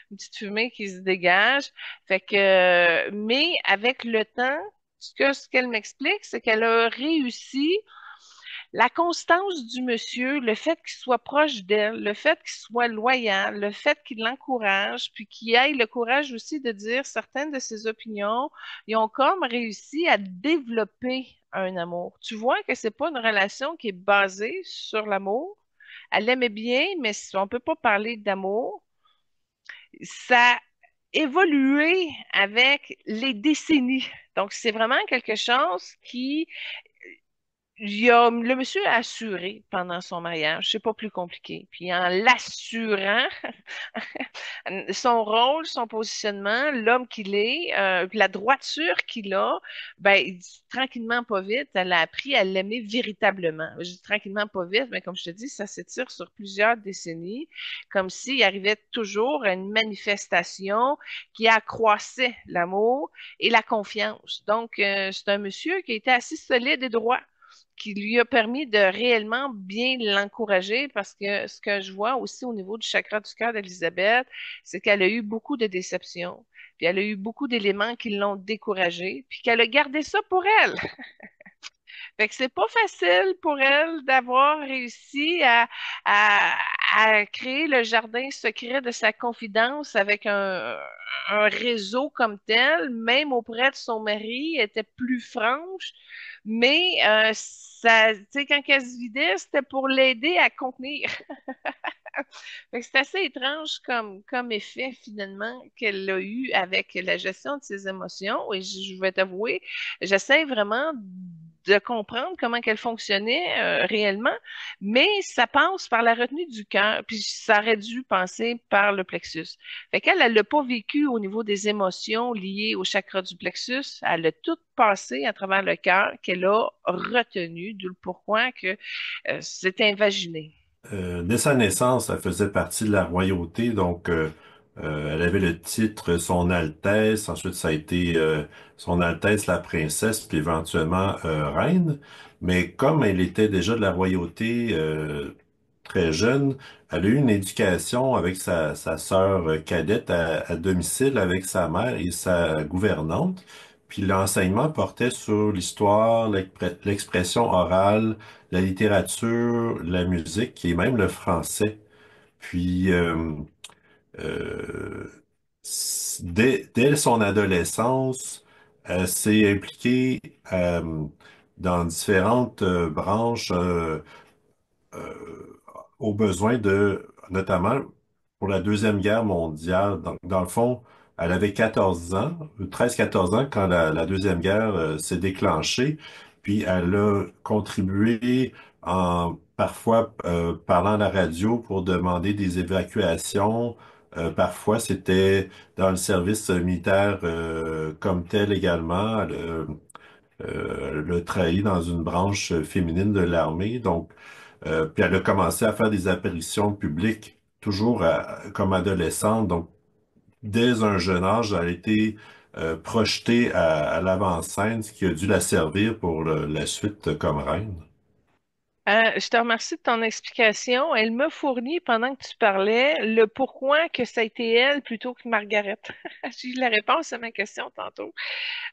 une petite fumée qui se dégage. Fait que, mais avec le temps, ce qu'elle m'explique, c'est qu'elle a réussi la constance du monsieur, le fait qu'il soit proche d'elle, le fait qu'il soit loyal, le fait qu'il l'encourage, puis qu'il ait le courage aussi de dire certaines de ses opinions, ils ont comme réussi à développer un amour. Tu vois que c'est pas une relation qui est basée sur l'amour. Elle l'aimait bien, mais on peut pas parler d'amour. Ça a évolué avec les décennies. Donc, c'est vraiment quelque chose qui le monsieur a assuré pendant son mariage, c'est pas plus compliqué. Puis en l'assurant, son rôle, son positionnement, l'homme qu'il est, puis la droiture qu'il a, ben tranquillement pas vite, elle a appris à l'aimer véritablement. Je dis tranquillement pas vite, mais comme je te dis, ça s'étire sur plusieurs décennies, comme s'il arrivait toujours à une manifestation qui accroissait l'amour et la confiance. Donc, c'est un monsieur qui était assez solide et droit qui lui a permis de réellement bien l'encourager parce que ce que je vois aussi au niveau du chakra du cœur d'Elisabeth, c'est qu'elle a eu beaucoup de déceptions, puis elle a eu beaucoup d'éléments qui l'ont découragée, puis qu'elle a gardé ça pour elle. Fait que c'est pas facile pour elle d'avoir réussi à, à créer le jardin secret de sa confidence avec un réseau comme tel, même auprès de son mari, elle était plus franche, mais ça, tu sais, quand elle se vidait, c'était pour l'aider à contenir. Fait que c'est assez étrange comme effet finalement qu'elle a eu avec la gestion de ses émotions. Et je vais t'avouer, j'essaie vraiment de comprendre comment qu'elle fonctionnait réellement, mais ça passe par la retenue du cœur, puis ça aurait dû passer par le plexus. Fait qu'elle, elle l'a pas vécu au niveau des émotions liées au chakra du plexus, elle a tout passé à travers le cœur qu'elle a retenu, d'où le pourquoi que c'est invaginé. Dès sa naissance, elle faisait partie de la royauté, donc elle avait le titre Son Altesse, ensuite ça a été Son Altesse la princesse, puis éventuellement reine. Mais comme elle était déjà de la royauté très jeune, elle a eu une éducation avec sa sœur cadette à domicile avec sa mère et sa gouvernante. Puis l'enseignement portait sur l'histoire, l'expression orale, la littérature, la musique et même le français. Puis, euh, dès son adolescence, elle s'est impliquée dans différentes branches aux besoins notamment pour la Deuxième Guerre mondiale. Donc, dans le fond, elle avait 14 ans, 13-14 ans quand la Deuxième Guerre s'est déclenchée, puis elle a contribué en parfois parlant à la radio pour demander des évacuations. Parfois, c'était dans le service militaire comme tel également. Elle a trahi dans une branche féminine de l'armée. Donc, puis elle a commencé à faire des apparitions publiques, toujours comme adolescente. Donc, dès un jeune âge, elle a été projetée à l'avant-scène, ce qui a dû la servir pour la suite comme reine. Je te remercie de ton explication. Elle m'a fourni, pendant que tu parlais, le pourquoi que ça a été elle plutôt que Margaret. J'ai eu la réponse à ma question tantôt.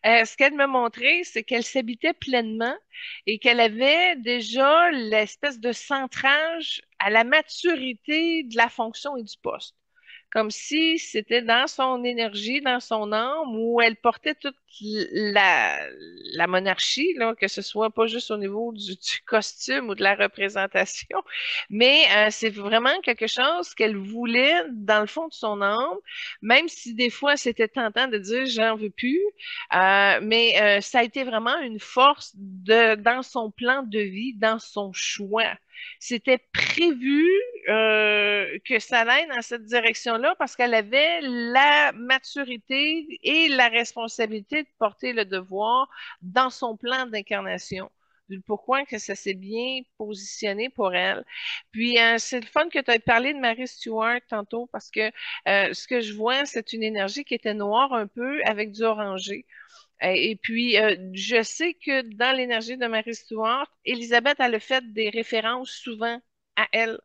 Ce qu'elle m'a montré, c'est qu'elle s'habitait pleinement et qu'elle avait déjà l'espèce de centrage à la maturité de la fonction et du poste. Comme si c'était dans son énergie, dans son âme, où elle portait toute la monarchie, là, que ce soit pas juste au niveau du costume ou de la représentation, mais c'est vraiment quelque chose qu'elle voulait dans le fond de son âme, même si des fois c'était tentant de dire j'en veux plus, mais ça a été vraiment une force dans son plan de vie, dans son choix. C'était prévu que ça allait dans cette direction-là parce qu'elle avait la maturité et la responsabilité de porter le devoir dans son plan d'incarnation. Du pourquoi que ça s'est bien positionné pour elle. Puis c'est le fun que tu aies parlé de Mary Stuart tantôt parce que ce que je vois, c'est une énergie qui était noire un peu avec du orangé. Et puis, je sais que dans l'énergie de Marie Stuart, Elisabeth, elle a fait des références souvent à elle.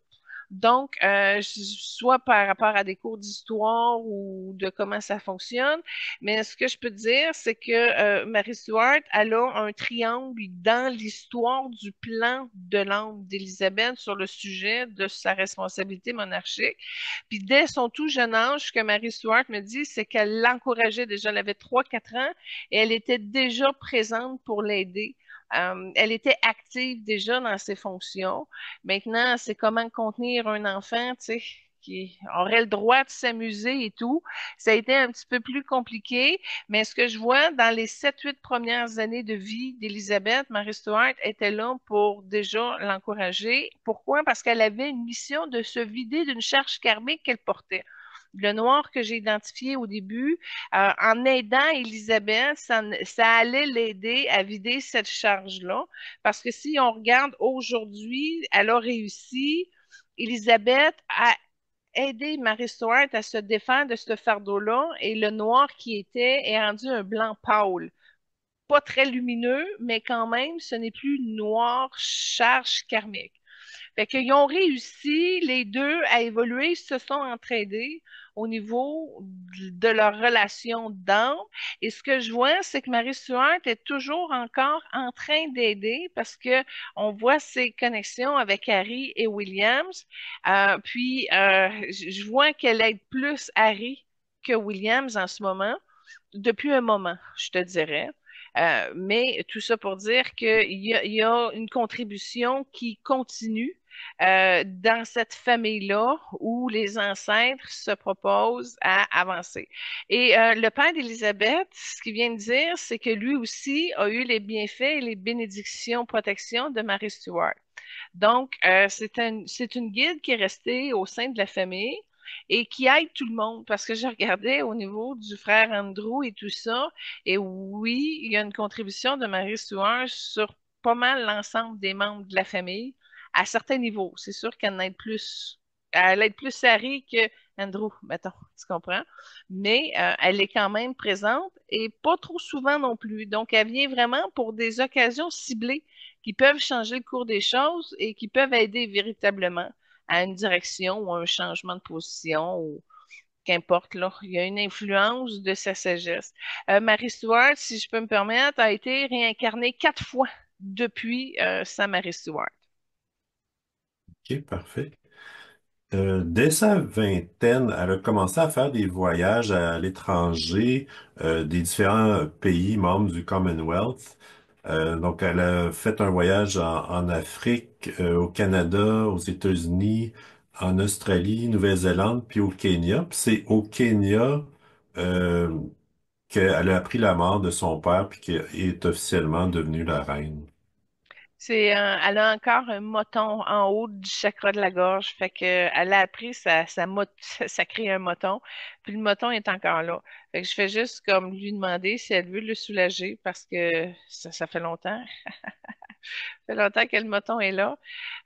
Donc, soit par rapport à des cours d'histoire ou de comment ça fonctionne, mais ce que je peux dire, c'est que Mary Stuart, elle a un triangle dans l'histoire du plan de l'âme d'Élisabeth sur le sujet de sa responsabilité monarchique. Puis dès son tout jeune âge, ce que Mary Stuart me dit, c'est qu'elle l'encourageait déjà, elle avait 3 4 ans et elle était déjà présente pour l'aider. Elle était active déjà dans ses fonctions. Maintenant, c'est comment contenir un enfant, tu sais, qui aurait le droit de s'amuser et tout. Ça a été un petit peu plus compliqué, mais ce que je vois dans les 7 8 premières années de vie d'Élisabeth, Marie Stuart était là pour déjà l'encourager. Pourquoi? Parce qu'elle avait une mission de se vider d'une charge karmique qu'elle portait. Le noir que j'ai identifié au début, en aidant Elisabeth, ça allait l'aider à vider cette charge-là. Parce que si on regarde aujourd'hui, elle a réussi, Elisabeth a aidé Marie Stuart à se défaire de ce fardeau-là et le noir qui était est rendu un blanc pâle. Pas très lumineux, mais quand même, ce n'est plus noir charge karmique. Fait qu'ils ont réussi, les deux, à évoluer, ils se sont entraidés au niveau de leur relation d'âme. Et ce que je vois, c'est que Marie Stuart est toujours encore en train d'aider parce que on voit ses connexions avec Harry et Williams. Je vois qu'elle aide plus Harry que Williams en ce moment, depuis un moment, je te dirais. Mais tout ça pour dire il y a une contribution qui continue dans cette famille-là où les ancêtres se proposent à avancer. Et le père d'Élisabeth, ce qu'il vient de dire, c'est que lui aussi a eu les bienfaits et les bénédictions, protections de Marie Stuart. Donc, c'est une guide qui est restée au sein de la famille et qui aide tout le monde parce que je regardais au niveau du frère Andrew et tout ça. Et oui, il y a une contribution de Marie Stuart sur pas mal l'ensemble des membres de la famille à certains niveaux. C'est sûr qu'elle aide plus. Elle aide plus Harry que Andrew, mettons, tu comprends? Mais elle est quand même présente et pas trop souvent non plus. Donc, elle vient vraiment pour des occasions ciblées qui peuvent changer le cours des choses et qui peuvent aider véritablement à une direction ou à un changement de position ou qu'importe, là. Il y a une influence de sa sagesse. Marie Stuart, si je peux me permettre, a été réincarnée 4 fois depuis sa Marie Stuart. OK, parfait. Dès sa vingtaine, elle a commencé à faire des voyages à l'étranger, des différents pays membres du Commonwealth. Donc, elle a fait un voyage en Afrique, au Canada, aux États-Unis, en Australie, Nouvelle-Zélande, puis au Kenya. Puis c'est au Kenya euh, qu'elle a appris la mort de son père, puis qu'elle est officiellement devenue la reine. Elle a encore un moton en haut du chakra de la gorge. Fait que, elle a appris ça crée un moton. Puis le moton est encore là. Fait que je fais juste comme lui demander si elle veut le soulager parce que ça fait longtemps. Ça fait longtemps que le moton est là.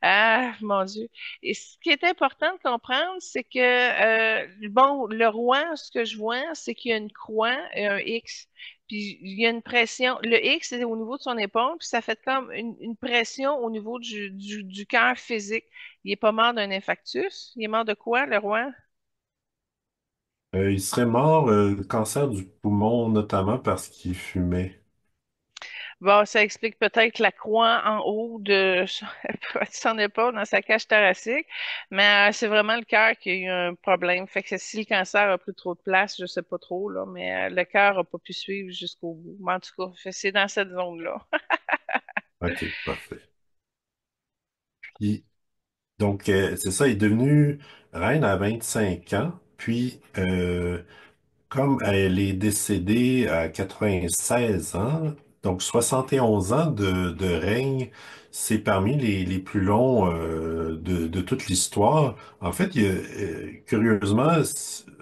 Ah, mon Dieu. Et ce qui est important de comprendre, c'est que, bon, le roi, ce que je vois, c'est qu'il y a une croix et un X. puis il y a une pression. Le X est au niveau de son épaule, puis ça fait comme une pression au niveau du cœur physique. Il est pas mort d'un infarctus. Il est mort de quoi, le roi? Il serait mort cancer du poumon, notamment parce qu'il fumait. Bon, ça explique peut-être la croix en haut de son épaule dans sa cage thoracique, mais c'est vraiment le cœur qui a eu un problème. Fait que si le cancer a pris trop de place, je sais pas trop, là, mais le cœur a pas pu suivre jusqu'au bout. Mais en tout cas, c'est dans cette zone-là. OK, parfait. Puis, donc, c'est ça, il est devenu reine à 25 ans. Puis, comme elle est décédée à 96 ans, donc 71 ans de règne, c'est parmi les plus longs de toute l'histoire. En fait, curieusement,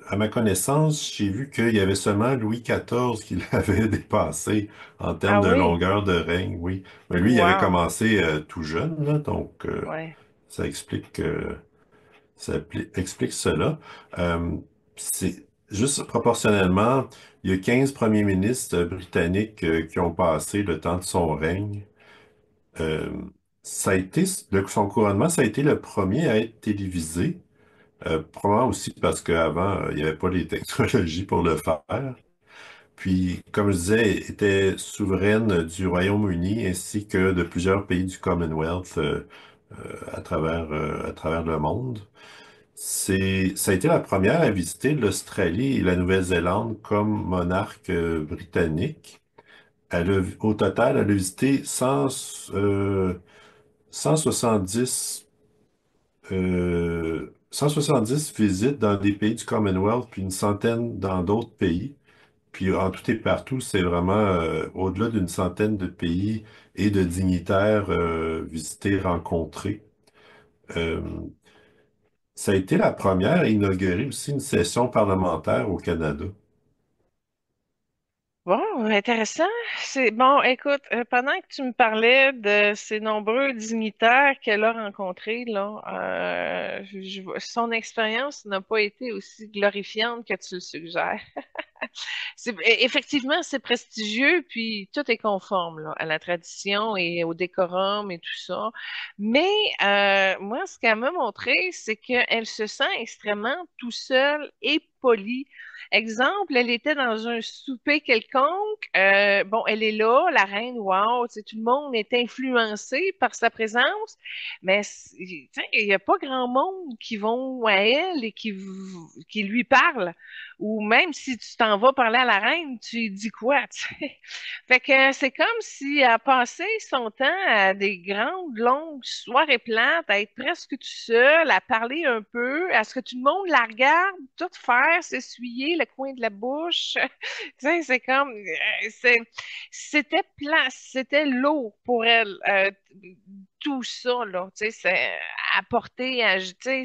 à ma connaissance, j'ai vu qu'il y avait seulement Louis XIV qui l'avait dépassé en termes Ah de oui? longueur de règne, oui. Mais lui, il avait Wow. commencé tout jeune, là, donc Ouais. ça explique explique cela. Euh, c'est juste proportionnellement, il y a 15 premiers ministres britanniques qui ont passé le temps de son règne. Euh, ça a été, son couronnement, ça a été le premier à être télévisé. Probablement aussi parce qu'avant, il n'y avait pas les technologies pour le faire. Puis, comme je disais, elle était souveraine du Royaume-Uni ainsi que de plusieurs pays du Commonwealth à travers le monde. Ça a été la première à visiter l'Australie et la Nouvelle-Zélande comme monarque britannique. Au total, elle a visité 170, 170 visites dans des pays du Commonwealth, puis une centaine dans d'autres pays. Puis en tout et partout, c'est vraiment au-delà d'une centaine de pays et de dignitaires visités, rencontrés. Euh, Ça a été la première à inaugurer aussi une session parlementaire au Canada. Bon, intéressant. C'est bon, écoute, pendant que tu me parlais de ces nombreux dignitaires qu'elle a rencontrés, là, son expérience n'a pas été aussi glorifiante que tu le suggères. Effectivement, c'est prestigieux, puis tout est conforme là, à la tradition et au décorum et tout ça. Mais moi, ce qu'elle m'a montré, c'est qu'elle se sent extrêmement tout seule et polie. Exemple, elle était dans un souper quelconque. Bon, elle est là, la reine, wow, tu sais, tout le monde est influencé par sa présence, mais tu sais, il n'y a pas grand monde qui vont à elle et qui lui parlent. Ou même si tu t'en vas parler à la reine, tu lui dis quoi, tu sais? Fait que c'est comme si elle passait son temps à des grandes, longues soirées plates, à être presque toute seule, à parler un peu, à ce que tout le monde la regarde, tout faire, s'essuyer le coin de la bouche. Tu sais, c'est comme, c'était plat, c'était lourd pour elle. Tout ça, là, tu sais, c'est à porter, à jeter,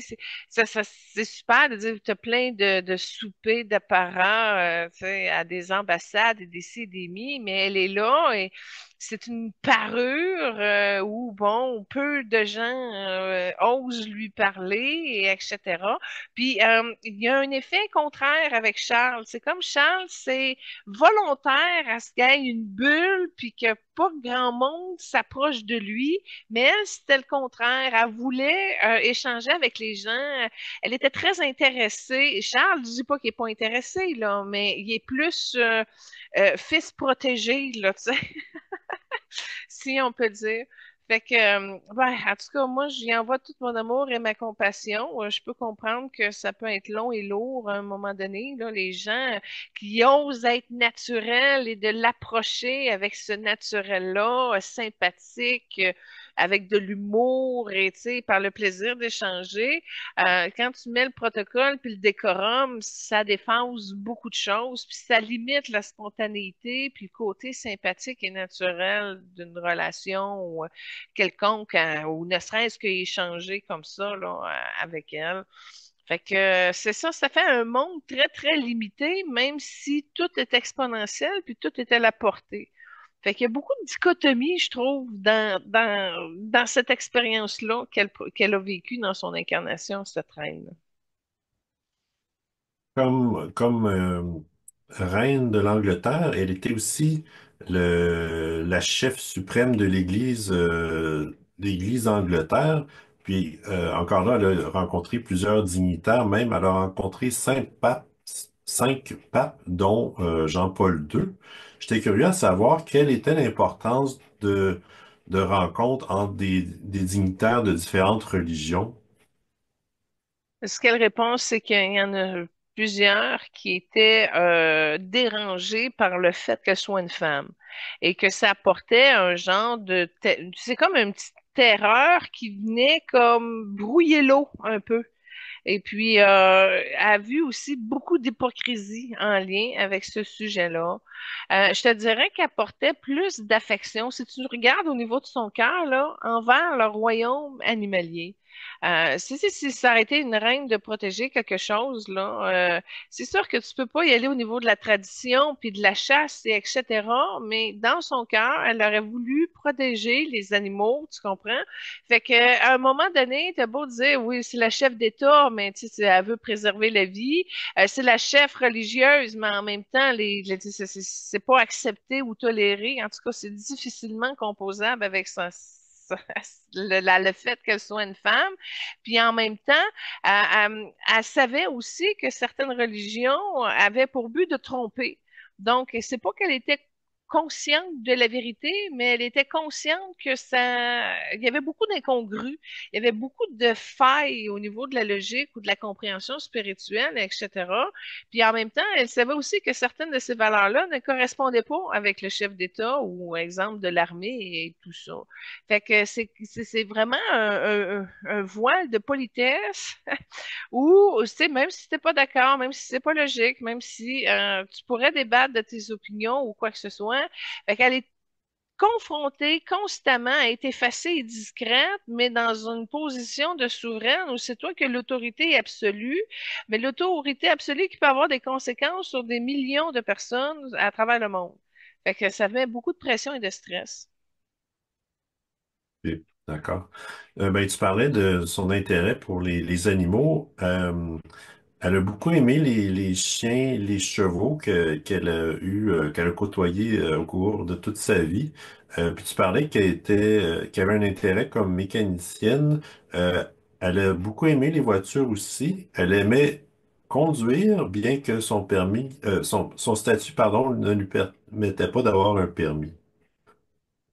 c'est super de dire, tu as plein de soupers d'apparats, tu sais, à des ambassades et des ci et des mi, mais elle est là et c'est une parure où, bon, peu de gens osent lui parler, et etc. Puis, il y a un effet contraire avec Charles. C'est comme Charles, c'est volontaire à ce qu'il y ait une bulle, puis que pas grand monde s'approche de lui, mais elle, c'était le contraire. Elle voulait échanger avec les gens. Elle était très intéressée. Charles, je dis pas qu'il est pas intéressé, là, mais il est plus fils protégé, là, tu sais, si on peut dire. Fait que, ouais, en tout cas, moi, j'y envoie tout mon amour et ma compassion. Je peux comprendre que ça peut être long et lourd à un moment donné, là, les gens qui osent être naturels et de l'approcher avec ce naturel-là, sympathique, avec de l'humour et, tu sais, par le plaisir d'échanger. Quand tu mets le protocole puis le décorum, ça défense beaucoup de choses, puis ça limite la spontanéité puis le côté sympathique et naturel d'une relation quelconque, ou ne serait-ce qu'échanger comme ça là, avec elle. Fait que c'est ça, ça fait un monde très, très limité, même si tout est exponentiel, puis tout est à la portée. Fait qu'il y a beaucoup de dichotomie, je trouve, dans cette expérience-là qu'elle a vécue dans son incarnation, cette reine. Comme reine de l'Angleterre. Elle était aussi la chef suprême de l'Église d'Angleterre. Puis encore là, elle a rencontré plusieurs dignitaires, même elle a rencontré cinq papes, dont Jean-Paul II. J'étais curieux à savoir quelle était l'importance de rencontres entre des dignitaires de différentes religions. Ce qu'elle répond, c'est qu'il y en a plusieurs qui étaient dérangés par le fait qu'elle soit une femme et que ça apportait un genre c'est comme une petite terreur qui venait comme brouiller l'eau un peu. Et puis, a vu aussi beaucoup d'hypocrisie en lien avec ce sujet-là. Je te dirais qu'elle portait plus d'affection, si tu regardes au niveau de son cœur, là, envers le royaume animalier. Si ça aurait été une reine de protéger quelque chose, là, c'est sûr que tu peux pas y aller au niveau de la tradition puis de la chasse et etc. Mais dans son cœur, elle aurait voulu protéger les animaux, tu comprends? Fait que, à un moment donné, t'as beau dire, oui, c'est la chef d'État, mais tu sais, elle veut préserver la vie. C'est la chef religieuse, mais en même temps, c'est pas accepté ou toléré. En tout cas, c'est difficilement composable avec le fait qu'elle soit une femme. Puis en même temps, elle savait aussi que certaines religions avaient pour but de tromper. Donc, c'est pas qu'elle était consciente de la vérité, mais elle était consciente que il y avait beaucoup d'incongrues, il y avait beaucoup de failles au niveau de la logique ou de la compréhension spirituelle, etc. Puis en même temps, elle savait aussi que certaines de ces valeurs-là ne correspondaient pas avec le chef d'État ou, exemple, de l'armée et tout ça. Fait que c'est vraiment un voile de politesse ou, tu sais, même si t'es pas d'accord, même si c'est pas logique, même si tu pourrais débattre de tes opinions ou quoi que ce soit, fait qu'elle est confrontée constamment à être effacée et discrète, mais dans une position de souveraine où c'est toi qui as l'autorité absolue, mais l'autorité absolue qui peut avoir des conséquences sur des millions de personnes à travers le monde. Fait que ça met beaucoup de pression et de stress. Oui, d'accord. Ben, tu parlais de son intérêt pour les animaux. Elle a beaucoup aimé les chiens, les chevaux qu'elle a côtoyés au cours de toute sa vie. Puis tu parlais qu'elle avait un intérêt comme mécanicienne. Euh, Elle a beaucoup aimé les voitures aussi. Elle aimait conduire, bien que son statut, pardon, ne lui permettait pas d'avoir un permis.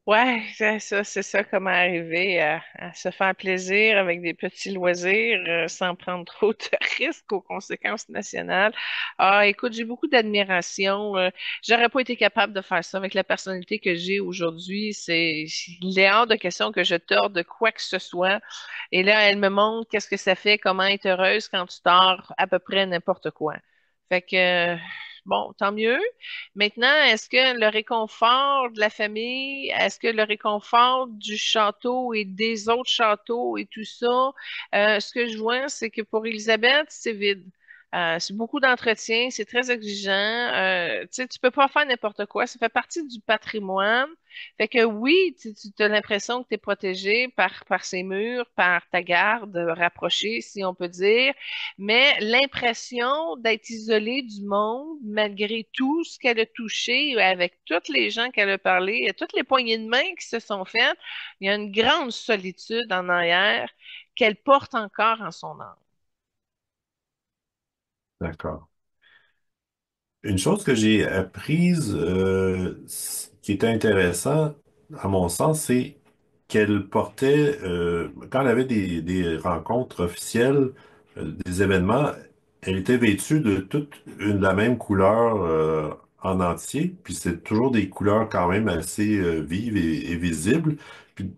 Ouais, c'est ça, comment arriver à se faire plaisir avec des petits loisirs sans prendre trop de risques aux conséquences nationales. Ah, écoute, j'ai beaucoup d'admiration. J'aurais pas été capable de faire ça avec la personnalité que j'ai aujourd'hui. Il est hors de question que je torde de quoi que ce soit. Et là, elle me montre qu'est-ce que ça fait, comment être heureuse quand tu tords à peu près n'importe quoi. Fait que, bon, tant mieux. Maintenant, est-ce que le réconfort de la famille, est-ce que le réconfort du château et des autres châteaux et tout ça, ce que je vois, c'est que pour Elisabeth, c'est vide. C'est beaucoup d'entretien, c'est très exigeant. Tu sais, tu peux pas faire n'importe quoi. Ça fait partie du patrimoine. Fait que oui, tu as l'impression que tu es protégé par ces murs, par ta garde rapprochée, si on peut dire, mais l'impression d'être isolée du monde, malgré tout ce qu'elle a touché, avec toutes les gens qu'elle a parlé, et toutes les poignées de main qui se sont faites, il y a une grande solitude en arrière qu'elle porte encore en son âme. D'accord. Une chose que j'ai apprise, qui était intéressant, à mon sens, c'est qu'elle portait, quand elle avait des rencontres officielles, des événements, elle était vêtue de la même couleur, en entier, puis c'est toujours des couleurs quand même assez, vives et visibles. Puis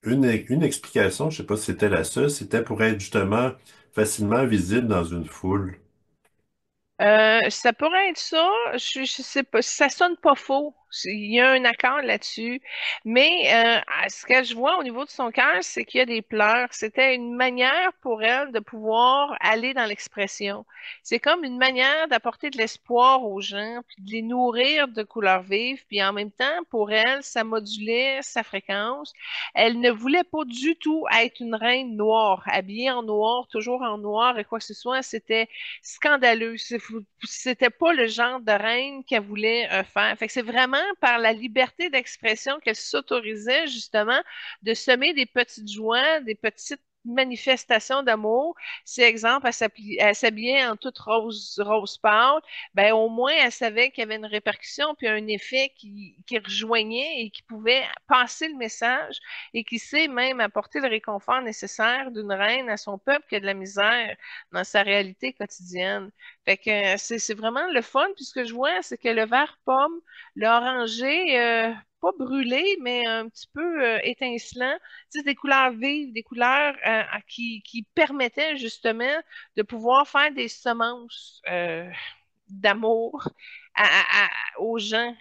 une explication, je sais pas si c'était la seule, c'était pour être justement facilement visible dans une foule. Ça pourrait être ça. Je sais pas. Ça sonne pas faux. Il y a un accord là-dessus. Mais ce que je vois au niveau de son cœur, c'est qu'il y a des pleurs. C'était une manière pour elle de pouvoir aller dans l'expression. C'est comme une manière d'apporter de l'espoir aux gens, puis de les nourrir de couleurs vives. Puis en même temps, pour elle, ça modulait sa fréquence. Elle ne voulait pas du tout être une reine noire, habillée en noir, toujours en noir et quoi que ce soit. C'était scandaleux. C'était pas le genre de reine qu'elle voulait faire. Fait que c'est vraiment par la liberté d'expression qu'elle s'autorisait justement de semer des petites joies, des petites manifestations d'amour. Si, exemple, elle s'habillait en toute rose, rose pâle, ben au moins elle savait qu'il y avait une répercussion puis un effet qui rejoignait et qui pouvait passer le message et qui sait même apporter le réconfort nécessaire d'une reine à son peuple qui a de la misère dans sa réalité quotidienne. Fait que c'est vraiment le fun. Puis ce que je vois, c'est que le vert pomme, l'oranger, pas brûlé, mais un petit peu étincelant, tu sais, des couleurs vives, des couleurs qui permettaient justement de pouvoir faire des semences d'amour aux gens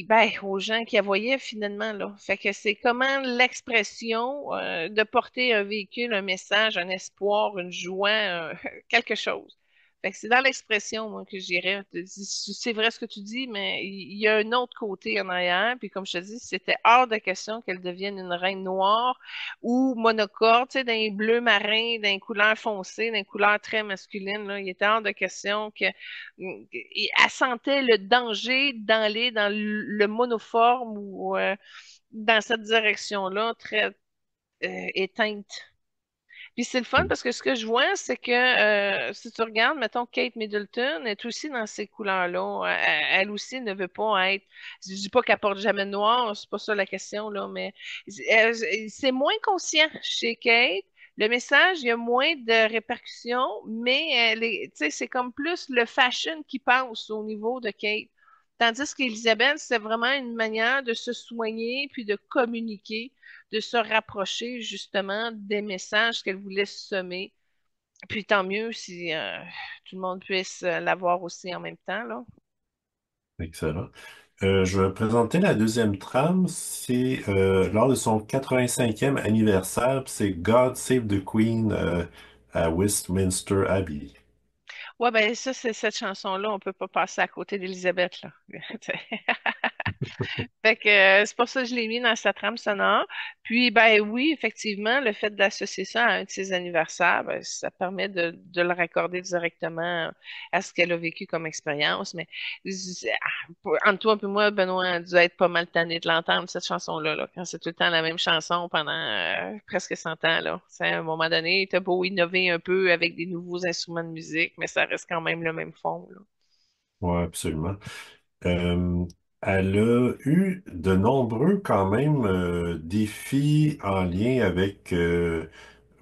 ben, aux gens qui la voyaient finalement, là. Fait que c'est comment l'expression de porter un véhicule, un message, un espoir, une joie, quelque chose. Fait que c'est dans l'expression, moi, que j'irais. C'est vrai ce que tu dis, mais il y a un autre côté en arrière. Puis comme je te dis, c'était hors de question qu'elle devienne une reine noire ou monocorde, tu sais, d'un bleu marin, d'un couleur foncée, d'un couleur très masculine, là. Il était hors de question que et elle sentait le danger d'aller dans le monoforme ou dans cette direction-là très éteinte. Puis c'est le fun parce que ce que je vois, c'est que si tu regardes, mettons, Kate Middleton est aussi dans ces couleurs-là. Elle aussi ne veut pas être. Je dis pas qu'elle porte jamais de noir, c'est pas ça la question, là, mais c'est moins conscient chez Kate. Le message, il y a moins de répercussions, mais tu sais, c'est comme plus le fashion qui passe au niveau de Kate. Tandis qu'Elisabeth, c'est vraiment une manière de se soigner puis de communiquer, de se rapprocher justement des messages qu'elle voulait semer. Puis tant mieux si tout le monde puisse l'avoir aussi en même temps, là. Excellent. Je vais présenter la deuxième trame. C'est lors de son 85e anniversaire, puis c'est God Save the Queen à Westminster Abbey. Ouais, ben ça, c'est cette chanson-là, on peut pas passer à côté d'Elisabeth, là. Fait que c'est pour ça que je l'ai mis dans sa trame sonore. Puis ben oui, effectivement, le fait d'associer ça à un de ses anniversaires, ben, ça permet de le raccorder directement à ce qu'elle a vécu comme expérience. Mais entre toi et moi, Benoît a dû être pas mal tanné de l'entendre, cette chanson-là, là, quand c'est tout le temps la même chanson pendant presque 100 ans, là. C'est à un moment donné, t'as beau innover un peu avec des nouveaux instruments de musique, mais ça reste quand même le même fond, là. Oui, absolument. Euh, Elle a eu de nombreux quand même défis en lien avec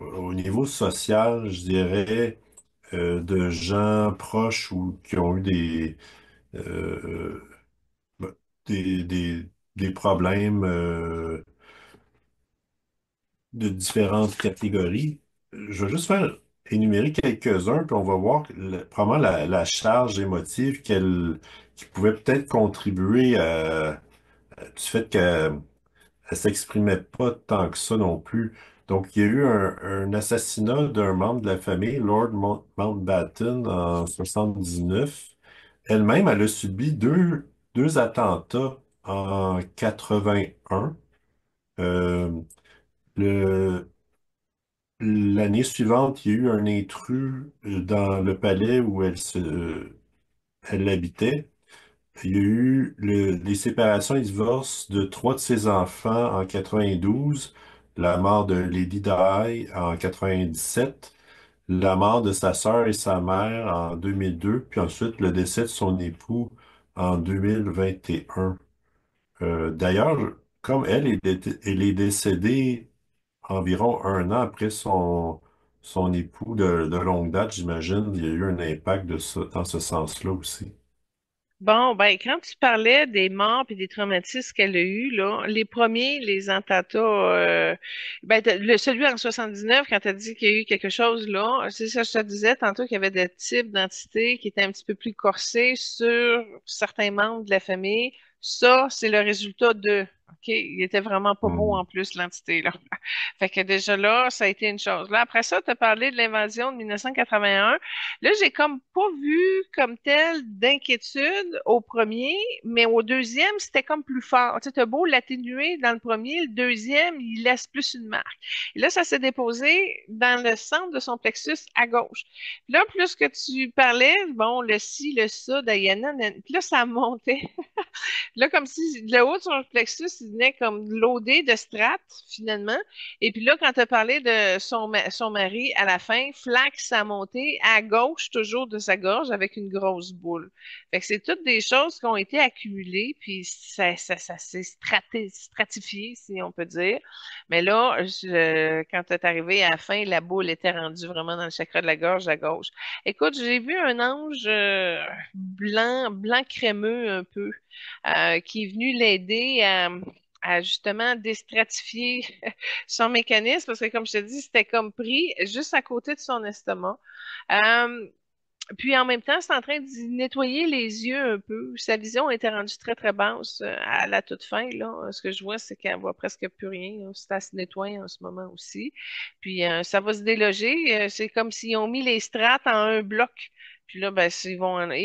au niveau social, je dirais, de gens proches ou qui ont eu euh, bah, des, des, des problèmes de différentes catégories. Je vais juste faire énumérer quelques-uns, puis on va voir probablement la charge émotive qui pouvait peut-être contribuer du fait qu'elle s'exprimait pas tant que ça non plus. Donc, il y a eu un assassinat d'un membre de la famille, Lord Mountbatten, en 79. Elle-même, elle a subi deux attentats en 81. Euh, le, L'année suivante, il y a eu un intrus dans le palais où elle habitait. Il y a eu les séparations et divorces de trois de ses enfants en 92, la mort de Lady Di en 97, la mort de sa sœur et sa mère en 2002, puis ensuite le décès de son époux en 2021. D'ailleurs, comme elle est décédée environ un an après son époux de longue date, j'imagine, il y a eu un impact dans ce sens-là aussi. Bon, ben, quand tu parlais des morts et des traumatismes qu'elle a eus, là, les premiers, les attentats, ben, celui en 79, quand tu as dit qu'il y a eu quelque chose là, c'est ça que je te disais tantôt qu'il y avait des types d'entités qui étaient un petit peu plus corsés sur certains membres de la famille. Ça, c'est le résultat de, OK, il était vraiment pas beau Hmm. en plus, l'entité, là. Fait que déjà là, ça a été une chose. Là, après ça, tu as parlé de l'invasion de 1981. Là, j'ai comme pas vu comme tel d'inquiétude au premier, mais au deuxième, c'était comme plus fort. Tu sais, t'as beau l'atténuer dans le premier, le deuxième, il laisse plus une marque. Et là, ça s'est déposé dans le centre de son plexus à gauche. Puis là, plus que tu parlais, bon, le ci, le ça, Diana, puis là, ça montait. Là, comme si le haut de son plexus, il venait comme loadé de strates, finalement. Et puis là, quand tu as parlé de son mari, à la fin, flac, ça a monté à gauche, toujours de sa gorge, avec une grosse boule. Fait que c'est toutes des choses qui ont été accumulées, puis ça s'est stratifié, si on peut dire. Mais là, quand tu es arrivé à la fin, la boule était rendue vraiment dans le chakra de la gorge à gauche. Écoute, j'ai vu un ange blanc, blanc crémeux un peu qui est venu l'aider à justement déstratifier son mécanisme, parce que comme je te dis, c'était comme pris juste à côté de son estomac. Euh, Puis en même temps, c'est en train de nettoyer les yeux un peu. Sa vision était rendue très, très basse à la toute fin, là. Ce que je vois, c'est qu'elle voit presque plus rien, là. C'est à se nettoyer en ce moment aussi. Puis ça va se déloger. C'est comme s'ils ont mis les strates en un bloc. Puis là, ben, ils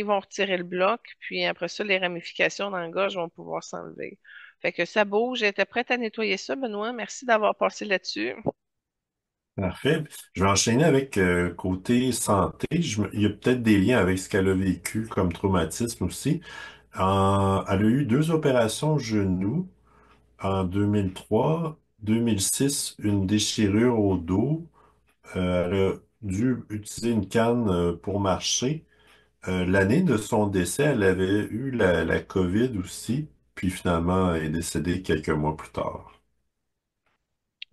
vont retirer le bloc. Puis après ça, les ramifications dans la gorge vont pouvoir s'enlever. Fait que ça bouge. J'étais prête à nettoyer ça, Benoît. Merci d'avoir passé là-dessus. Parfait. Je vais enchaîner avec côté santé. Il y a peut-être des liens avec ce qu'elle a vécu comme traumatisme aussi. Elle a eu deux opérations au genou en 2003, 2006, une déchirure au dos. Elle a dû utiliser une canne pour marcher. L'année de son décès, elle avait eu la COVID aussi, puis finalement, elle est décédée quelques mois plus tard.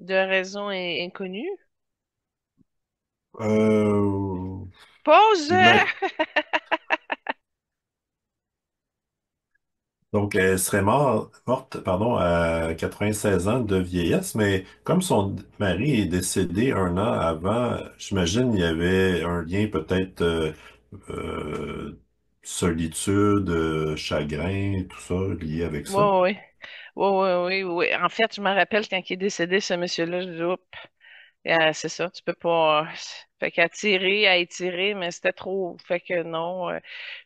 De raison inconnue. Euh, Pause! ima- Donc, elle serait morte, pardon, à 96 ans de vieillesse, mais comme son mari est décédé un an avant, j'imagine il y avait un lien peut-être euh, solitude, chagrin, tout ça lié avec Oui, ça. oui, oui, oui, oui, oui. En fait, je me rappelle quand il est décédé, ce monsieur-là, je dis, oups, c'est ça, tu peux pas. Fait qu'à tirer, à étirer, mais c'était trop. Fait que non,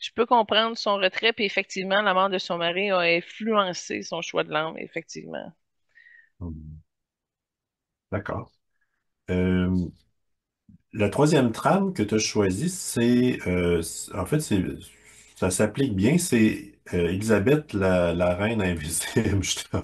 je peux comprendre son retrait, puis effectivement, la mort de son mari a influencé son choix de langue, effectivement. Hmm. D'accord. Euh, La troisième trame que tu as choisie, en fait, ça s'applique bien, c'est Élisabeth, la reine invisible, justement.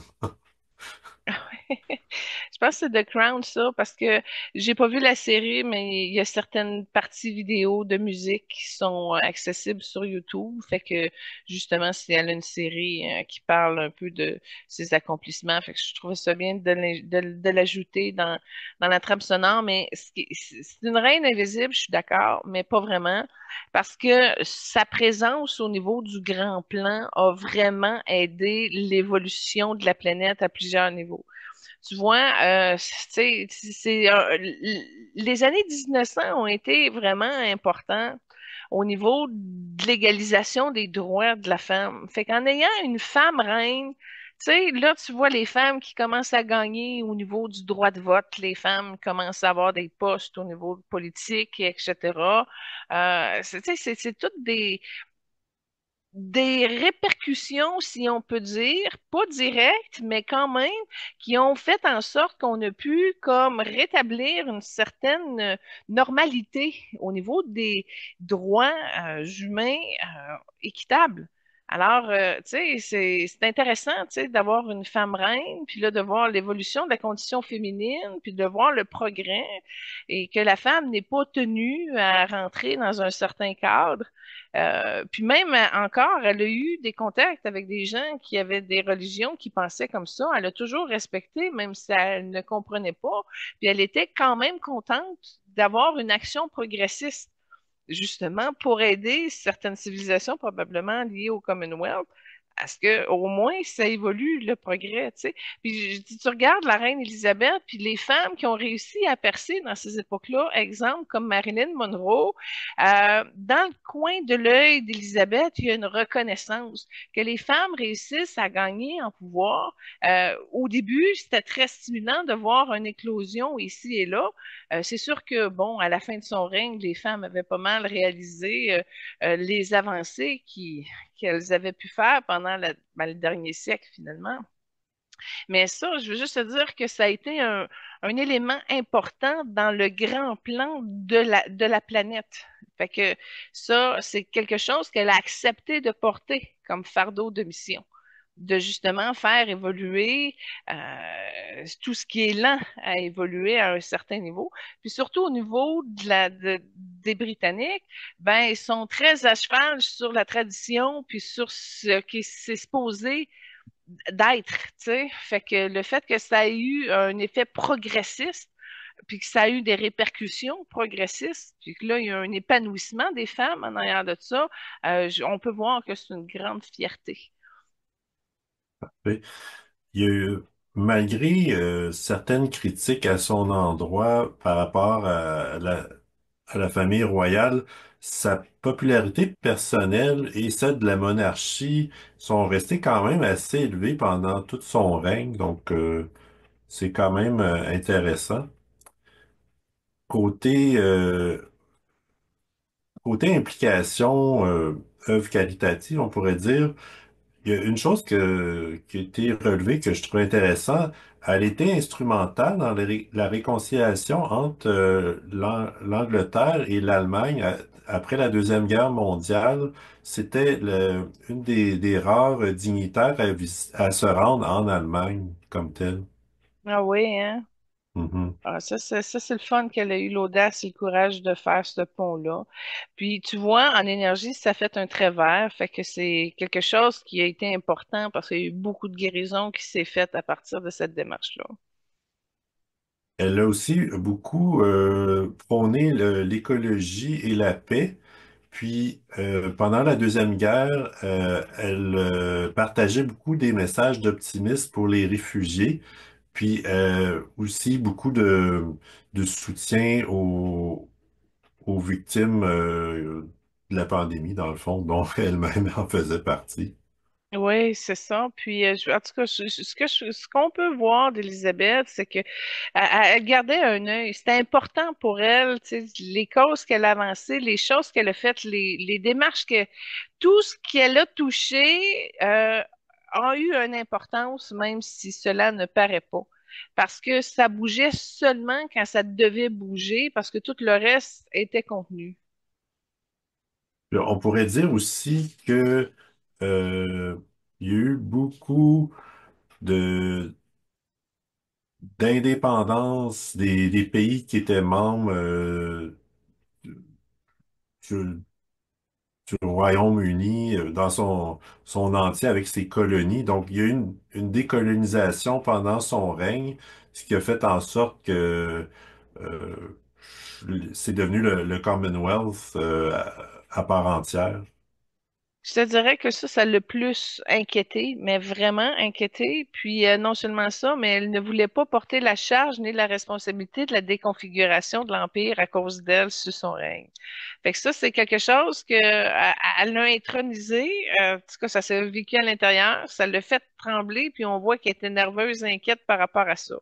Je pense que c'est The Crown, ça, parce que j'ai pas vu la série, mais il y a certaines parties vidéo de musique qui sont accessibles sur YouTube. Fait que, justement, si elle a une série qui parle un peu de ses accomplissements, fait que je trouvais ça bien de l'ajouter dans la trame sonore. Mais c'est une reine invisible, je suis d'accord, mais pas vraiment, parce que sa présence au niveau du grand plan a vraiment aidé l'évolution de la planète à plusieurs niveaux. Tu vois, les années 1900 ont été vraiment importants au niveau de l'égalisation des droits de la femme. Fait qu'en ayant une femme reine, tu sais, là, tu vois les femmes qui commencent à gagner au niveau du droit de vote, les femmes commencent à avoir des postes au niveau politique, etc. Tu sais, c'est toutes des répercussions, si on peut dire, pas directes, mais quand même, qui ont fait en sorte qu'on a pu comme rétablir une certaine normalité au niveau des droits humains équitables. Alors, tu sais, c'est intéressant, tu sais, d'avoir une femme reine, puis là, de voir l'évolution de la condition féminine, puis de voir le progrès, et que la femme n'est pas tenue à rentrer dans un certain cadre. Puis même encore, elle a eu des contacts avec des gens qui avaient des religions qui pensaient comme ça. Elle a toujours respecté, même si elle ne comprenait pas. Puis elle était quand même contente d'avoir une action progressiste. justement pour aider certaines civilisations probablement liées au Commonwealth à ce que au moins ça évolue le progrès, tu sais. Puis tu regardes la reine Élisabeth, puis les femmes qui ont réussi à percer dans ces époques-là, exemple comme Marilyn Monroe, dans le coin de l'œil d'Élisabeth, il y a une reconnaissance que les femmes réussissent à gagner en pouvoir. Au début, c'était très stimulant de voir une éclosion ici et là. C'est sûr que, bon, à la fin de son règne, les femmes avaient pas mal réalisé les avancées qu'elles avaient pu faire pendant le dernier siècle, finalement. Mais ça, je veux juste te dire que ça a été un élément important dans le grand plan de la planète. Fait que ça, c'est quelque chose qu'elle a accepté de porter comme fardeau de mission, de justement faire évoluer tout ce qui est lent à évoluer à un certain niveau. Puis surtout au niveau des Britanniques, ben, ils sont très à cheval sur la tradition, puis sur ce qui s'est supposé d'être, tu sais. Fait que le fait que ça ait eu un effet progressiste, puis que ça a eu des répercussions progressistes, puis que là, il y a un épanouissement des femmes en arrière de ça, on peut voir que c'est une grande fierté. Oui. Il y a eu, malgré certaines critiques à son endroit par rapport à la famille royale, sa popularité personnelle et celle de la monarchie sont restées quand même assez élevées pendant tout son règne. Donc, c'est quand même intéressant. Côté, côté implication, œuvre caritative, on pourrait dire. Il y a une chose qui a été relevée que je trouve intéressant. Elle était instrumentale dans la réconciliation entre l'Angleterre et l'Allemagne après la Deuxième Guerre mondiale. C'était une des rares dignitaires à se rendre en Allemagne comme tel. Ah oui, hein? Mhm. Ah, c'est le fun qu'elle a eu l'audace et le courage de faire ce pont-là. Puis tu vois, en énergie, ça fait un trait vert, fait que c'est quelque chose qui a été important parce qu'il y a eu beaucoup de guérison qui s'est faite à partir de cette démarche-là. Elle a aussi beaucoup prôné l'écologie et la paix. Puis, pendant la Deuxième Guerre, elle partageait beaucoup des messages d'optimisme pour les réfugiés, puis aussi beaucoup de soutien aux victimes de la pandémie, dans le fond, dont elle-même en faisait partie. Oui, c'est ça. Puis, en tout cas, ce qu'on peut voir d'Elisabeth, c'est que elle gardait un œil. C'était important pour elle, tu sais, les causes qu'elle a avancées, les choses qu'elle a faites, les démarches tout ce qu'elle a touché a eu une importance, même si cela ne paraît pas. Parce que ça bougeait seulement quand ça devait bouger, parce que tout le reste était contenu. Puis, on pourrait dire aussi que euh, il y a eu beaucoup de d'indépendance des pays qui étaient membres du, du Royaume-Uni dans son entier avec ses colonies. Donc, il y a eu une décolonisation pendant son règne, ce qui a fait en sorte que euh, c'est devenu le Commonwealth à part entière. Je te dirais que ça l'a plus inquiété, mais vraiment inquiété. Puis non seulement ça, mais elle ne voulait pas porter la charge ni la responsabilité de la déconfiguration de l'Empire à cause d'elle sous son règne. Fait que ça, c'est quelque chose que elle l'a intronisé. En tout cas, ça s'est vécu à l'intérieur, ça l'a fait trembler, puis on voit qu'elle était nerveuse, inquiète par rapport à ça.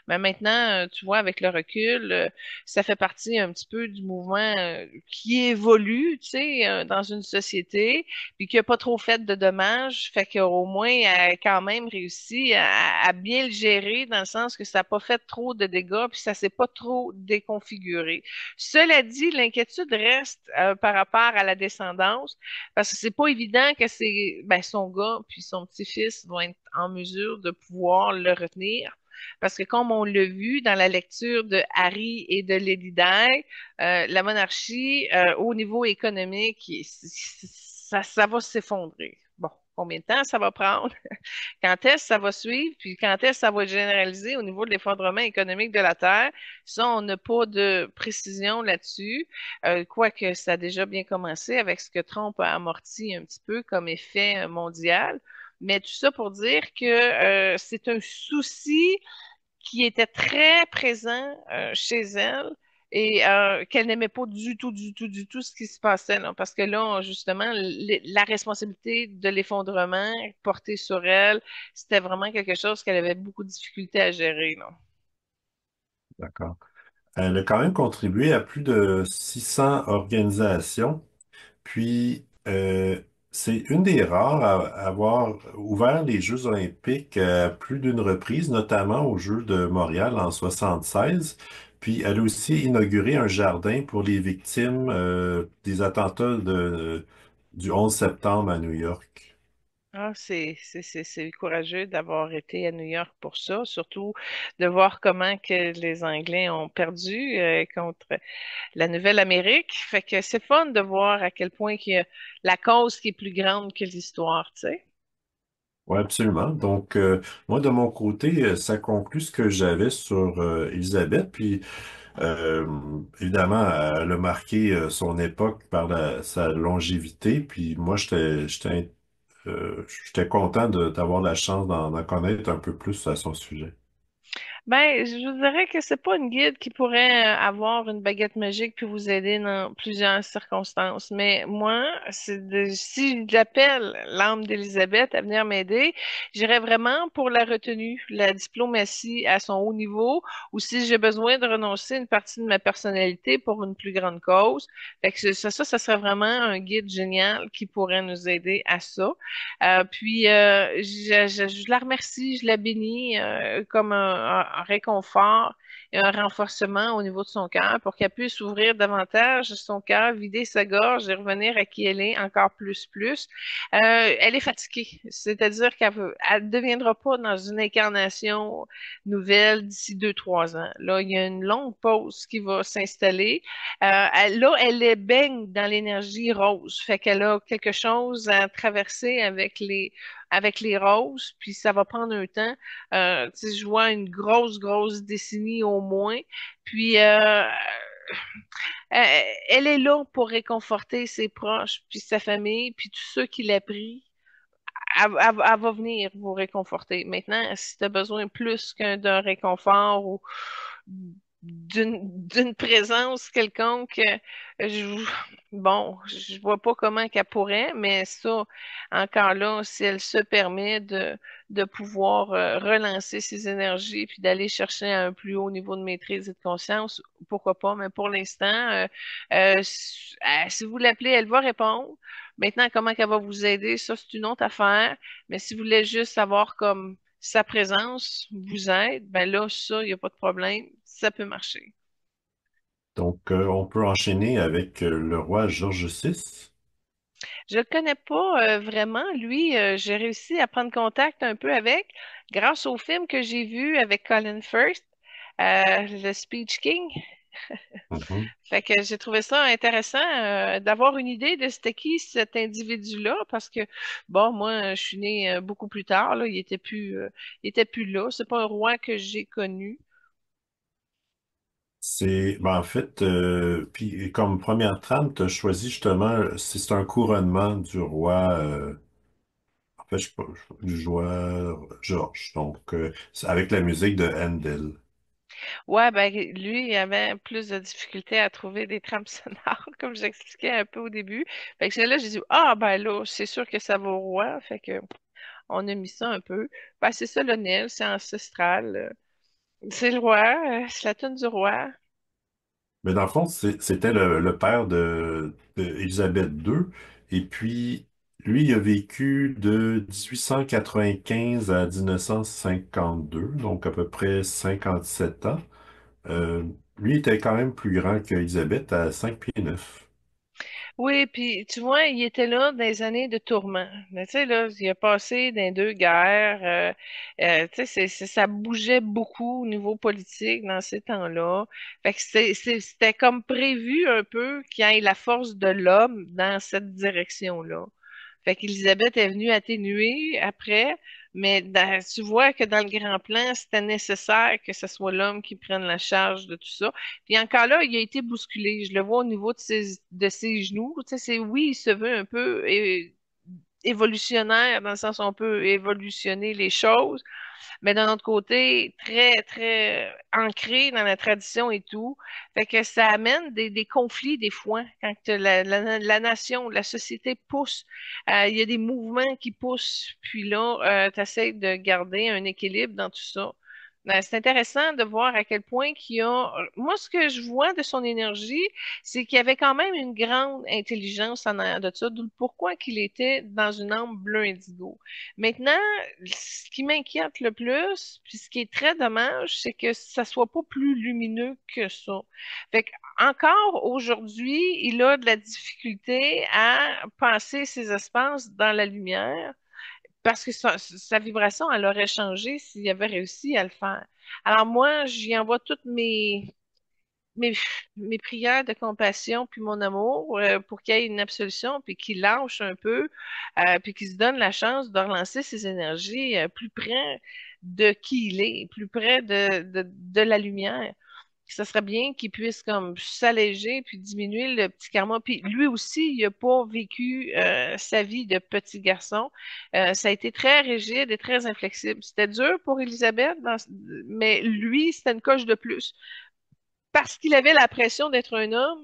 Mais maintenant, tu vois, avec le recul, ça fait partie un petit peu du mouvement qui évolue, tu sais, dans une société puis qui a pas trop fait de dommages, fait qu'au moins elle a quand même réussi à bien le gérer dans le sens que ça n'a pas fait trop de dégâts puis ça s'est pas trop déconfiguré. Cela dit, l'inquiétude reste par rapport à la descendance parce que c'est pas évident que son gars puis son petit-fils vont être en mesure de pouvoir le retenir. Parce que comme on l'a vu dans la lecture de Harry et de Lady Di, la monarchie, au niveau économique, ça va s'effondrer. Bon. combien de temps ça va prendre, quand est-ce que ça va suivre, puis quand est-ce que ça va être généralisé au niveau de l'effondrement économique de la Terre. Ça, on n'a pas de précision là-dessus, quoique ça a déjà bien commencé avec ce que Trump a amorti un petit peu comme effet mondial. Mais tout ça pour dire que c'est un souci qui était très présent chez elle et qu'elle n'aimait pas du tout, du tout, du tout ce qui se passait, là, parce que là, justement, la responsabilité de l'effondrement portée sur elle, c'était vraiment quelque chose qu'elle avait beaucoup de difficulté à gérer, là. D'accord. Elle a quand même contribué à plus de 600 organisations. Puis, c'est une des rares à avoir ouvert les Jeux olympiques à plus d'une reprise, notamment aux Jeux de Montréal en 76. Puis, elle a aussi inauguré un jardin pour les victimes des attentats du 11 septembre à New York. Ah, c'est courageux d'avoir été à New York pour ça, surtout de voir comment que les Anglais ont perdu contre la Nouvelle-Amérique. Fait que c'est fun de voir à quel point qu'il y a la cause qui est plus grande que l'histoire, tu sais. Oui, absolument. Donc, moi, de mon côté, ça conclut ce que j'avais sur Élisabeth. Puis, Euh, évidemment, elle a marqué son époque par sa longévité. Puis moi, j'étais content d'avoir la chance d'en connaître un peu plus à son sujet. Ben, je vous dirais que c'est pas une guide qui pourrait avoir une baguette magique puis vous aider dans plusieurs circonstances. Mais moi, si j'appelle l'âme d'Élisabeth à venir m'aider, j'irais vraiment pour la retenue, la diplomatie à son haut niveau, ou si j'ai besoin de renoncer à une partie de ma personnalité pour une plus grande cause. Fait que ça serait vraiment un guide génial qui pourrait nous aider à ça. Puis, je la remercie, je la bénis comme un réconfort et un renforcement au niveau de son cœur pour qu'elle puisse ouvrir davantage son cœur, vider sa gorge et revenir à qui elle est encore plus, plus. Elle est fatiguée, c'est-à-dire elle ne deviendra pas dans une incarnation nouvelle d'ici 2, 3 ans. Là, il y a une longue pause qui va s'installer. Là, elle est baigne dans l'énergie rose, fait qu'elle a quelque chose à traverser avec les roses, puis ça va prendre un temps. Tu sais, je vois une grosse, grosse décennie au moins. Puis elle est là pour réconforter ses proches, puis sa famille, puis tous ceux qui l'a pris. Elle va venir vous réconforter. Maintenant, si tu as besoin plus qu'un d'un réconfort ou d'une présence quelconque, je, bon, je vois pas comment qu'elle pourrait, mais ça, encore là, si elle se permet de pouvoir relancer ses énergies puis d'aller chercher un plus haut niveau de maîtrise et de conscience, pourquoi pas, mais pour l'instant, si vous l'appelez, elle va répondre. Maintenant, comment qu'elle va vous aider, ça, c'est une autre affaire. Mais si vous voulez juste savoir comme sa présence vous aide, ben là, ça, il n'y a pas de problème. Ça peut marcher. Donc, on peut enchaîner avec le roi George VI. Je le connais pas vraiment. Lui, j'ai réussi à prendre contact un peu avec grâce au film que j'ai vu avec Colin Firth, le Speech King. Mhm. Fait que j'ai trouvé ça intéressant d'avoir une idée de c'était qui cet individu-là parce que bon moi je suis née beaucoup plus tard là il était plus là c'est pas un roi que j'ai connu. Ben, en fait, puis comme première trame, tu as choisi justement, c'est un couronnement du roi, en fait, je sais pas, du roi George, donc c'est avec la musique de Handel. Ouais ben lui il avait plus de difficultés à trouver des trames sonores comme j'expliquais un peu au début. Fait que là j'ai dit ah ben là c'est sûr que ça va au roi fait que on a mis ça un peu. Ben c'est solennel c'est ancestral c'est le roi c'est la tune du roi. Mais dans le fond, c'était le père de Élisabeth II. Et puis, lui, il a vécu de 1895 à 1952, donc à peu près 57 ans. Euh, Lui était quand même plus grand qu'Élisabeth à 5 pieds 9. Oui, puis tu vois, il était là dans les années de tourment. Mais tu sais, là, il a passé dans 2 guerres. Tu sais, ça bougeait beaucoup au niveau politique dans ces temps-là. Fait que c'était comme prévu un peu qu'il y ait la force de l'homme dans cette direction-là. Fait qu'Élisabeth est venue atténuer après, mais tu vois que dans le grand plan, c'était nécessaire que ce soit l'homme qui prenne la charge de tout ça. Puis encore là, il a été bousculé. Je le vois au niveau de ses genoux. Tu sais, oui, il se veut un peu évolutionnaire, dans le sens où on peut évolutionner les choses, mais d'un autre côté, très, très ancré dans la tradition et tout. Fait que ça amène des conflits des fois quand que la nation, la société pousse. Il y a des mouvements qui poussent, puis là, tu essaies de garder un équilibre dans tout ça. C'est intéressant de voir à quel point qu'il y a. Moi, ce que je vois de son énergie, c'est qu'il y avait quand même une grande intelligence en arrière de ça, d'où le pourquoi qu'il était dans une âme bleu indigo. Maintenant, ce qui m'inquiète le plus, puis ce qui est très dommage, c'est que ça soit pas plus lumineux que ça. Fait que, encore aujourd'hui, il a de la difficulté à passer ces espaces dans la lumière parce que sa vibration, elle aurait changé s'il avait réussi à le faire. Alors moi, j'y envoie toutes mes, mes prières de compassion puis mon amour pour qu'il y ait une absolution puis qu'il lâche un peu puis qu'il se donne la chance de relancer ses énergies plus près de qui il est, plus près de la lumière. Ça serait bien qu'il puisse comme s'alléger puis diminuer le petit karma. Puis lui aussi, il n'a pas vécu sa vie de petit garçon. Ça a été très rigide et très inflexible. C'était dur pour Elisabeth, mais lui, c'était une coche de plus parce qu'il avait la pression d'être un homme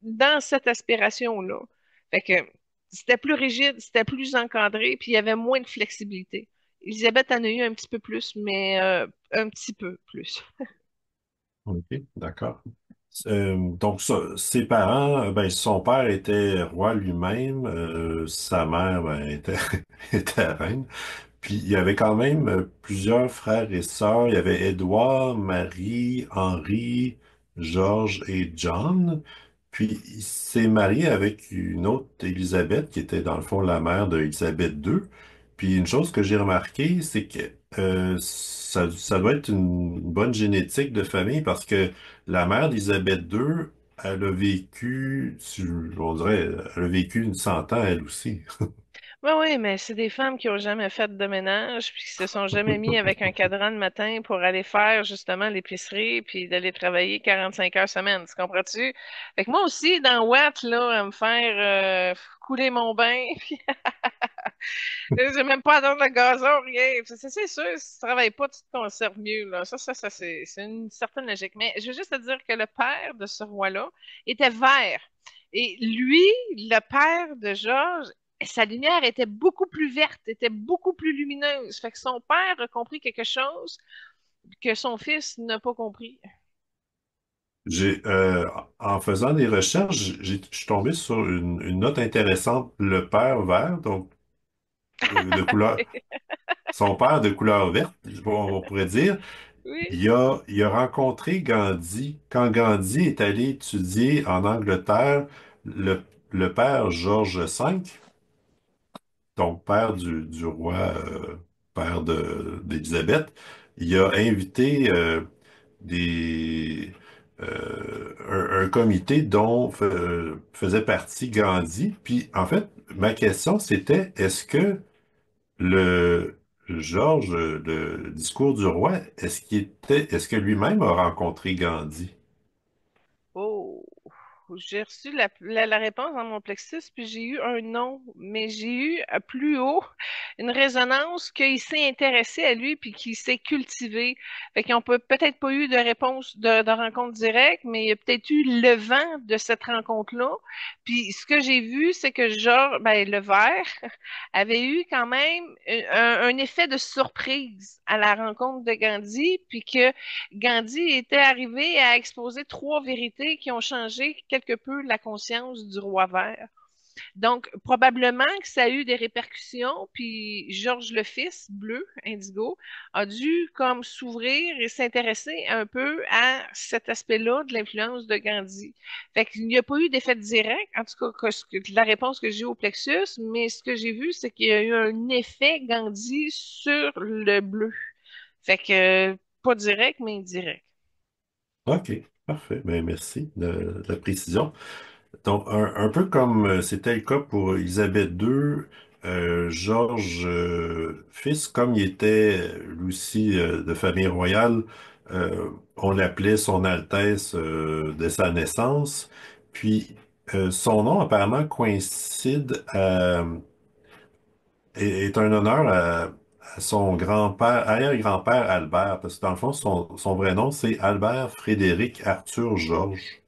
dans cette aspiration-là. Fait que c'était plus rigide, c'était plus encadré, puis il y avait moins de flexibilité. Elisabeth en a eu un petit peu plus, mais un petit peu plus. OK, d'accord. Donc, ses parents, ben, son père était roi lui-même, sa mère, ben, était, était reine. Puis il y avait quand même plusieurs frères et sœurs. Il y avait Édouard, Marie, Henri, Georges et John. Puis il s'est marié avec une autre Élisabeth qui était dans le fond la mère d'Élisabeth II. Puis une chose que j'ai remarqué, c'est que ça doit être une bonne génétique de famille parce que la mère d'Élisabeth II, elle a vécu, on dirait, elle a vécu une 100 ans elle aussi. Oui, oui, mais c'est des femmes qui ont jamais fait de ménage, puis qui se sont jamais mis avec un cadran le matin pour aller faire justement l'épicerie, puis d'aller travailler 45 heures semaine. Tu comprends-tu? Fait que moi aussi, dans Watt, là, à me faire couler mon bain, puis j'ai même pas à donner le gazon, rien. C'est sûr, si tu travailles pas, tu te conserves mieux, là. Ça, c'est une certaine logique. Mais je veux juste te dire que le père de ce roi-là était vert. Et lui, le père de Georges, sa lumière était beaucoup plus verte, était beaucoup plus lumineuse. Fait que son père a compris quelque chose que son fils n'a pas compris. J'ai, en faisant des recherches, je suis tombé sur une note intéressante. Le père vert, donc de couleur, son père de couleur verte, on pourrait dire, Oui. il a rencontré Gandhi quand Gandhi est allé étudier en Angleterre le, le père George V, donc père du roi, père d'Élisabeth. Il a invité des un comité dont faisait partie Gandhi. Puis en fait, ma question c'était est-ce que le Georges, le discours du roi, est-ce que lui-même a rencontré Gandhi? Oh, j'ai reçu la réponse dans mon plexus, puis j'ai eu un non, mais j'ai eu plus haut une résonance qu'il s'est intéressé à lui, puis qu'il s'est cultivé. Fait qu'on peut peut-être pas eu de réponse de rencontre directe, mais il y a peut-être eu le vent de cette rencontre-là. Puis ce que j'ai vu, c'est que genre, ben, le verre avait eu quand même un effet de surprise à la rencontre de Gandhi, puis que Gandhi était arrivé à exposer trois vérités qui ont changé quelque peu la conscience du roi vert. Donc, probablement que ça a eu des répercussions, puis Georges le fils, bleu, indigo, a dû comme s'ouvrir et s'intéresser un peu à cet aspect-là de l'influence de Gandhi. Fait qu'il n'y a pas eu d'effet direct, en tout cas, la réponse que j'ai au plexus, mais ce que j'ai vu, c'est qu'il y a eu un effet Gandhi sur le bleu. Fait que, pas direct, mais indirect. OK, parfait. Ben, merci de la précision. Donc, un peu comme c'était le cas pour Élisabeth II, Georges fils, comme il était lui aussi de famille royale, on l'appelait Son Altesse dès sa naissance. Puis, son nom apparemment coïncide est un honneur à son grand-père, arrière-grand-père Albert, parce que dans le fond, son vrai nom, c'est Albert Frédéric Arthur Georges.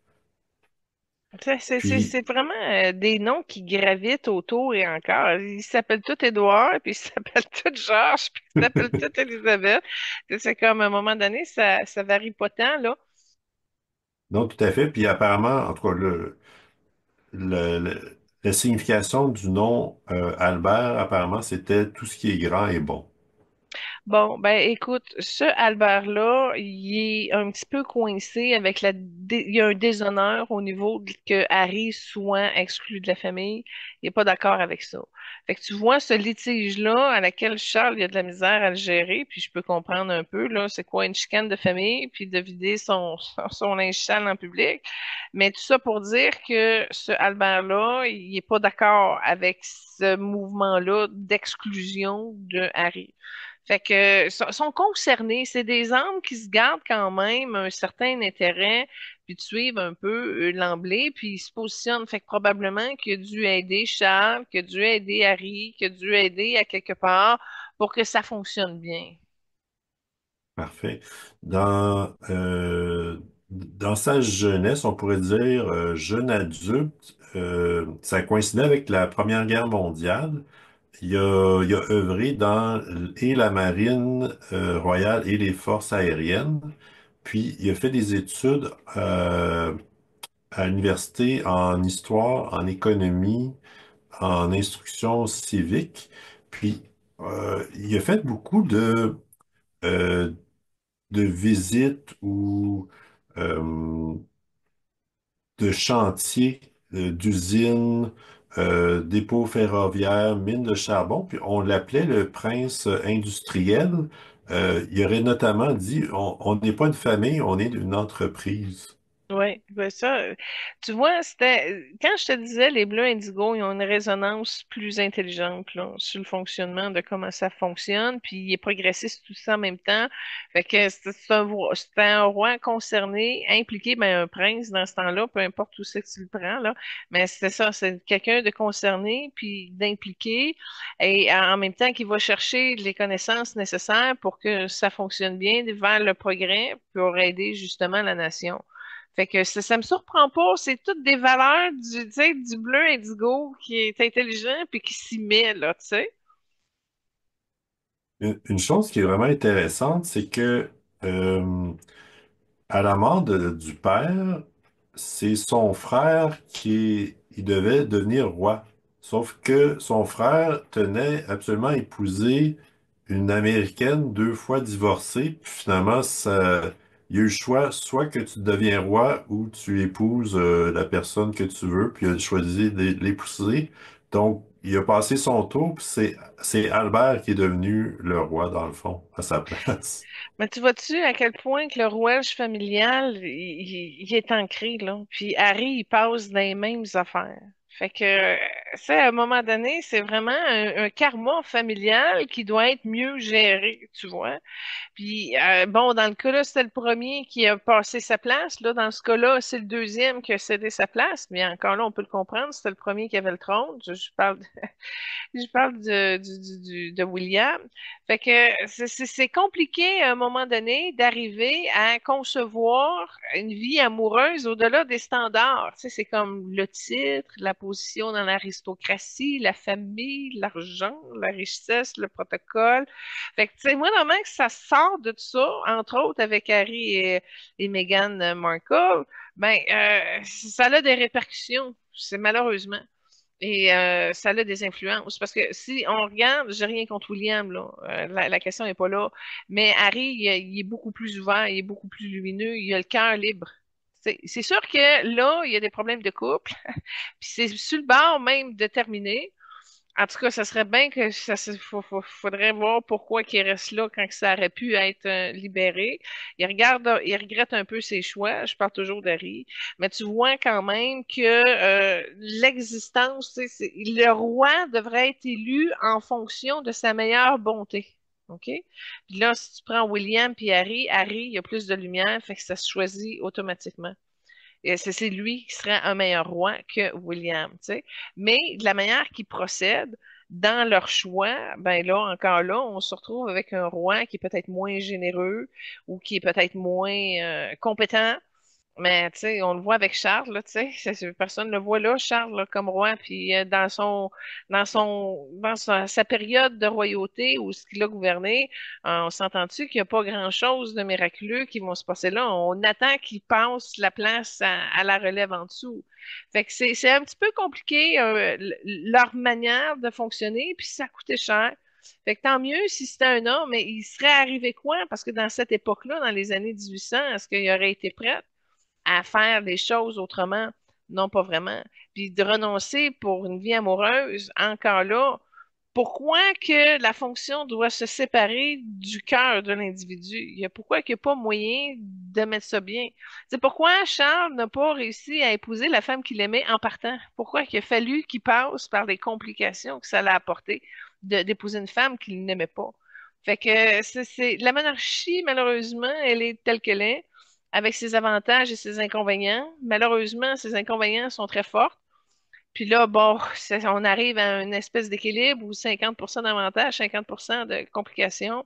Puis, C'est vraiment des noms qui gravitent autour et encore. Ils s'appellent tous Édouard, puis ils s'appellent tous Georges, puis ils s'appellent tous Élisabeth. C'est comme à un moment donné, ça varie pas tant, là. non, tout à fait. Puis apparemment, en tout cas, la signification du nom Albert, apparemment, c'était tout ce qui est grand et bon. Bon, ben écoute, ce Albert-là, il est un petit peu coincé avec il y a un déshonneur au niveau que Harry soit exclu de la famille. Il n'est pas d'accord avec ça. Fait que tu vois ce litige-là à laquelle Charles il a de la misère à le gérer, puis je peux comprendre un peu, là, c'est quoi une chicane de famille, puis de vider son linge sale en public. Mais tout ça pour dire que ce Albert-là, il n'est pas d'accord avec ce mouvement-là d'exclusion de Harry. Fait que sont concernés. C'est des âmes qui se gardent quand même un certain intérêt, puis de suivre un peu l'emblée, puis ils se positionnent. Fait que probablement qu'il a dû aider Charles, qu'il a dû aider Harry, qu'il a dû aider à quelque part pour que ça fonctionne bien. Parfait. Dans sa jeunesse, on pourrait dire jeune adulte, ça coïncidait avec la Première Guerre mondiale. Il a œuvré dans et la marine royale et les forces aériennes. Puis il a fait des études à l'université en histoire, en économie, en instruction civique. Puis il a fait beaucoup euh, de visites ou euh, de chantiers, d'usines, dépôts ferroviaires, mines de charbon, puis on l'appelait le prince industriel. Il aurait notamment dit, on n'est pas une famille, on est une entreprise. Oui, ben ça, tu vois, quand je te disais les bleus indigo, ils ont une résonance plus intelligente là, sur le fonctionnement de comment ça fonctionne, puis il est progressiste tout ça en même temps. Fait que c'est un roi concerné, impliqué, ben un prince dans ce temps-là, peu importe où c'est que tu le prends là, mais c'est ça, c'est quelqu'un de concerné puis d'impliqué et en même temps qui va chercher les connaissances nécessaires pour que ça fonctionne bien vers le progrès pour aider justement la nation. Fait que ça me surprend pas, c'est toutes des valeurs tu sais, du bleu indigo qui est intelligent puis qui s'y met, là, tu sais. Une chose qui est vraiment intéressante, c'est que à la mort du père, c'est son frère il devait devenir roi. Sauf que son frère tenait absolument à épouser une Américaine 2 fois divorcée. Puis finalement, il y a eu le choix, soit que tu deviens roi ou tu épouses la personne que tu veux. Puis il a choisi de l'épouser. Donc, il a passé son tour, puis c'est Albert qui est devenu le roi, dans le fond, à sa place. Mais tu vois-tu à quel point que le rouage familial, il est ancré, là. Puis Harry, il passe dans les mêmes affaires. Fait que, à un moment donné, c'est vraiment un karma familial qui doit être mieux géré, tu vois. Puis, bon, dans le cas-là, c'était le premier qui a passé sa place. Là, dans ce cas-là, c'est le deuxième qui a cédé sa place. Mais encore là, on peut le comprendre, c'était le premier qui avait le trône. Je parle je parle de William. Fait que c'est compliqué à un moment donné d'arriver à concevoir une vie amoureuse au-delà des standards. Tu sais, c'est comme le titre, la position dans l'aristocratie, la famille, l'argent, la richesse, le protocole. Fait que, tu sais, moi, normalement, que ça sort de tout ça, entre autres avec Harry et Meghan Markle, ben, ça a des répercussions. C'est malheureusement. Et ça a des influences. Parce que si on regarde, j'ai rien contre William, là. La question n'est pas là. Mais Harry, il est beaucoup plus ouvert, il est beaucoup plus lumineux, il a le cœur libre. C'est sûr que là, il y a des problèmes de couple, puis c'est sur le bord même de terminer. En tout cas, ça serait bien que faudrait voir pourquoi il reste là quand que ça aurait pu être libéré. Il regrette un peu ses choix. Je parle toujours d'Harry, mais tu vois quand même que l'existence, tu sais, le roi devrait être élu en fonction de sa meilleure bonté. OK? Puis là, si tu prends William puis Harry, il y a plus de lumière, fait que ça se choisit automatiquement. Et c'est lui qui serait un meilleur roi que William, tu sais. Mais de la manière qu'ils procèdent dans leur choix, ben là, encore là, on se retrouve avec un roi qui est peut-être moins généreux ou qui est peut-être moins compétent, mais tu sais, on le voit avec Charles, là, tu sais, personne ne le voit là, Charles, là, comme roi, puis sa période de royauté où ce qu'il a gouverné, on s'entend-tu qu'il n'y a pas grand-chose de miraculeux qui vont se passer là. On attend qu'il passe la place à la relève en dessous. Fait que c'est un petit peu compliqué, leur manière de fonctionner, puis ça coûtait cher. Fait que tant mieux si c'était un homme, mais il serait arrivé quoi? Parce que dans cette époque-là, dans les années 1800, est-ce qu'il aurait été prêt à faire les choses autrement? Non, pas vraiment. Puis de renoncer pour une vie amoureuse, encore là, pourquoi que la fonction doit se séparer du cœur de l'individu? Pourquoi qu'il n'y a pas moyen de mettre ça bien? C'est pourquoi Charles n'a pas réussi à épouser la femme qu'il aimait en partant. Pourquoi qu'il a fallu qu'il passe par les complications que ça l'a apporté d'épouser une femme qu'il n'aimait pas. Fait que la monarchie, malheureusement, elle est telle qu'elle est, avec ses avantages et ses inconvénients. Malheureusement, ses inconvénients sont très forts. Puis là, bon, on arrive à une espèce d'équilibre où 50% d'avantages, 50% de complications,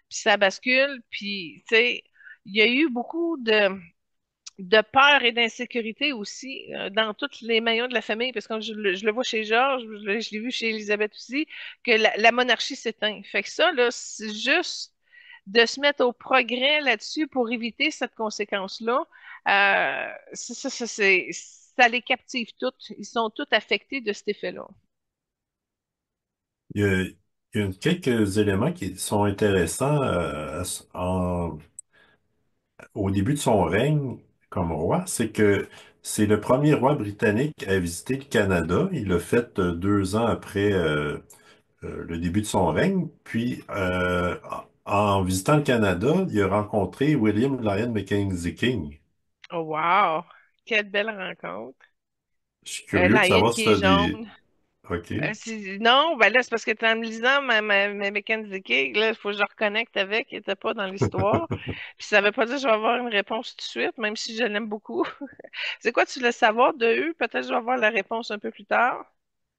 puis ça bascule. Puis, tu sais, il y a eu beaucoup de peur et d'insécurité aussi dans tous les maillons de la famille, parce que je le vois chez Georges, je l'ai vu chez Elisabeth aussi, que la monarchie s'éteint. Fait que ça, là, c'est juste de se mettre au progrès là-dessus pour éviter cette conséquence-là. Ça les captive toutes. Ils sont tous affectés de cet effet-là. Il y a quelques éléments qui sont intéressants au début de son règne comme roi, c'est que c'est le premier roi britannique à visiter le Canada. Il l'a fait 2 ans après le début de son règne. Puis, en visitant le Canada, il a rencontré William Lyon Mackenzie King. Oh, wow! Quelle belle rencontre. Je suis curieux de Lion savoir si qui est tu des... jaune. OK. Non, ben là, c'est parce que en me lisant ma Mackenzie King, là, il faut que je reconnecte avec, il n'était pas dans l'histoire. Puis ça veut pas dire que je vais avoir une réponse tout de suite, même si je l'aime beaucoup. C'est quoi tu voulais savoir de eux? Peut-être que je vais avoir la réponse un peu plus tard.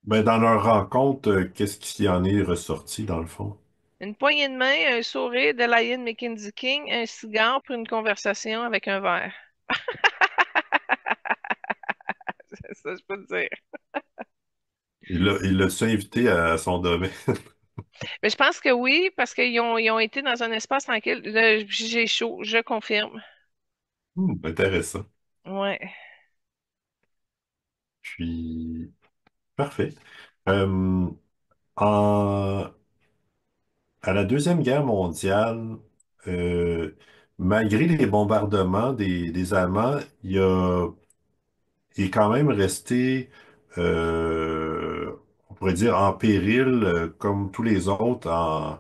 Ben, dans leur rencontre, qu'est-ce qui en est ressorti dans le fond? Une poignée de main, un sourire de Lion Mackenzie King, un cigare pour une conversation avec un verre. C'est ça, je peux te dire. Il l'a-tu invité à son domaine? Mais je pense que oui, parce ils ont été dans un espace tranquille. Là, j'ai chaud, je confirme. Intéressant. Ouais. Puis, parfait. Euh, en, à la Deuxième Guerre mondiale, euh, malgré les bombardements des Allemands, il est quand même resté, on pourrait dire, en péril, comme tous les autres, en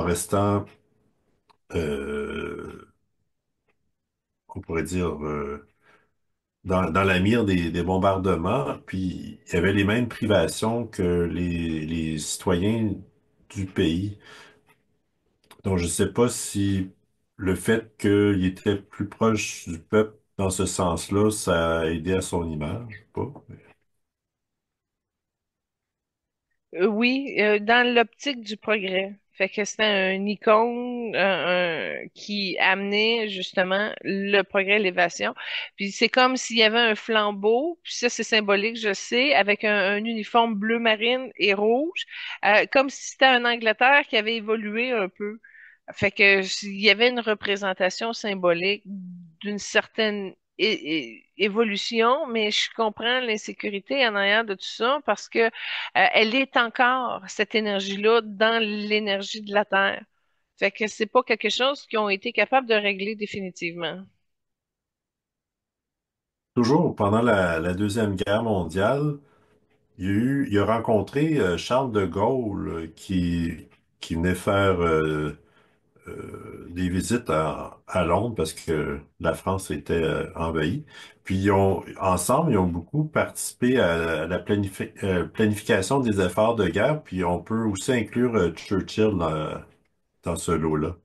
restant, euh, on pourrait dire, dans la mire des bombardements. Puis, il y avait les mêmes privations que les citoyens du pays. Donc, je ne sais pas si le fait qu'il était plus proche du peuple dans ce sens-là, ça a aidé à son image, pas? Oui, dans l'optique du progrès. Fait que c'était un icône qui amenait justement le progrès, l'élévation. Puis c'est comme s'il y avait un flambeau, puis ça c'est symbolique, je sais, avec un uniforme bleu marine et rouge, comme si c'était un Angleterre qui avait évolué un peu. Fait que il y avait une représentation symbolique d'une certaine évolution, mais je comprends l'insécurité en arrière de tout ça parce que elle est encore, cette énergie-là, dans l'énergie de la Terre. Fait que c'est pas quelque chose qu'ils ont été capables de régler définitivement. Toujours pendant la Deuxième Guerre mondiale, il a rencontré Charles de Gaulle qui venait faire des visites à Londres parce que la France était envahie. Puis ensemble, ils ont beaucoup participé à la planification des efforts de guerre. Puis on peut aussi inclure Churchill dans ce lot-là.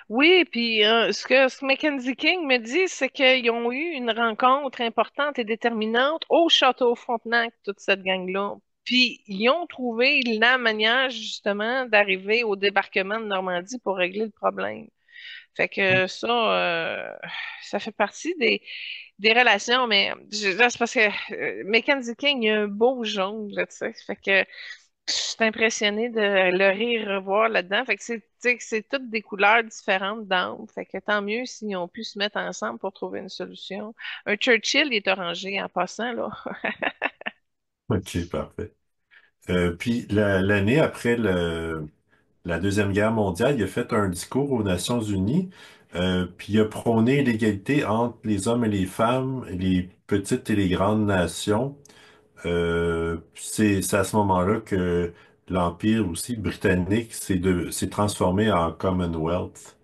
Oui, puis ce que Mackenzie King me dit, c'est qu'ils ont eu une rencontre importante et déterminante au Château Frontenac, toute cette gang-là. Puis ils ont trouvé la manière justement d'arriver au débarquement de Normandie pour régler le problème. Fait que ça fait partie des relations, mais là, c'est parce que Mackenzie King, il a un beau jaune, là, tu sais. Fait que je suis impressionnée de le rire revoir là-dedans. Fait que tu sais, que c'est toutes des couleurs différentes d'âme. Fait que tant mieux s'ils ont pu se mettre ensemble pour trouver une solution. Un Churchill, il est orangé en passant, là. OK, parfait. Puis l'année après la Deuxième Guerre mondiale, il a fait un discours aux Nations Unies, puis il a prôné l'égalité entre les hommes et les femmes, les petites et les grandes nations. C'est à ce moment-là que l'Empire aussi britannique s'est transformé en Commonwealth.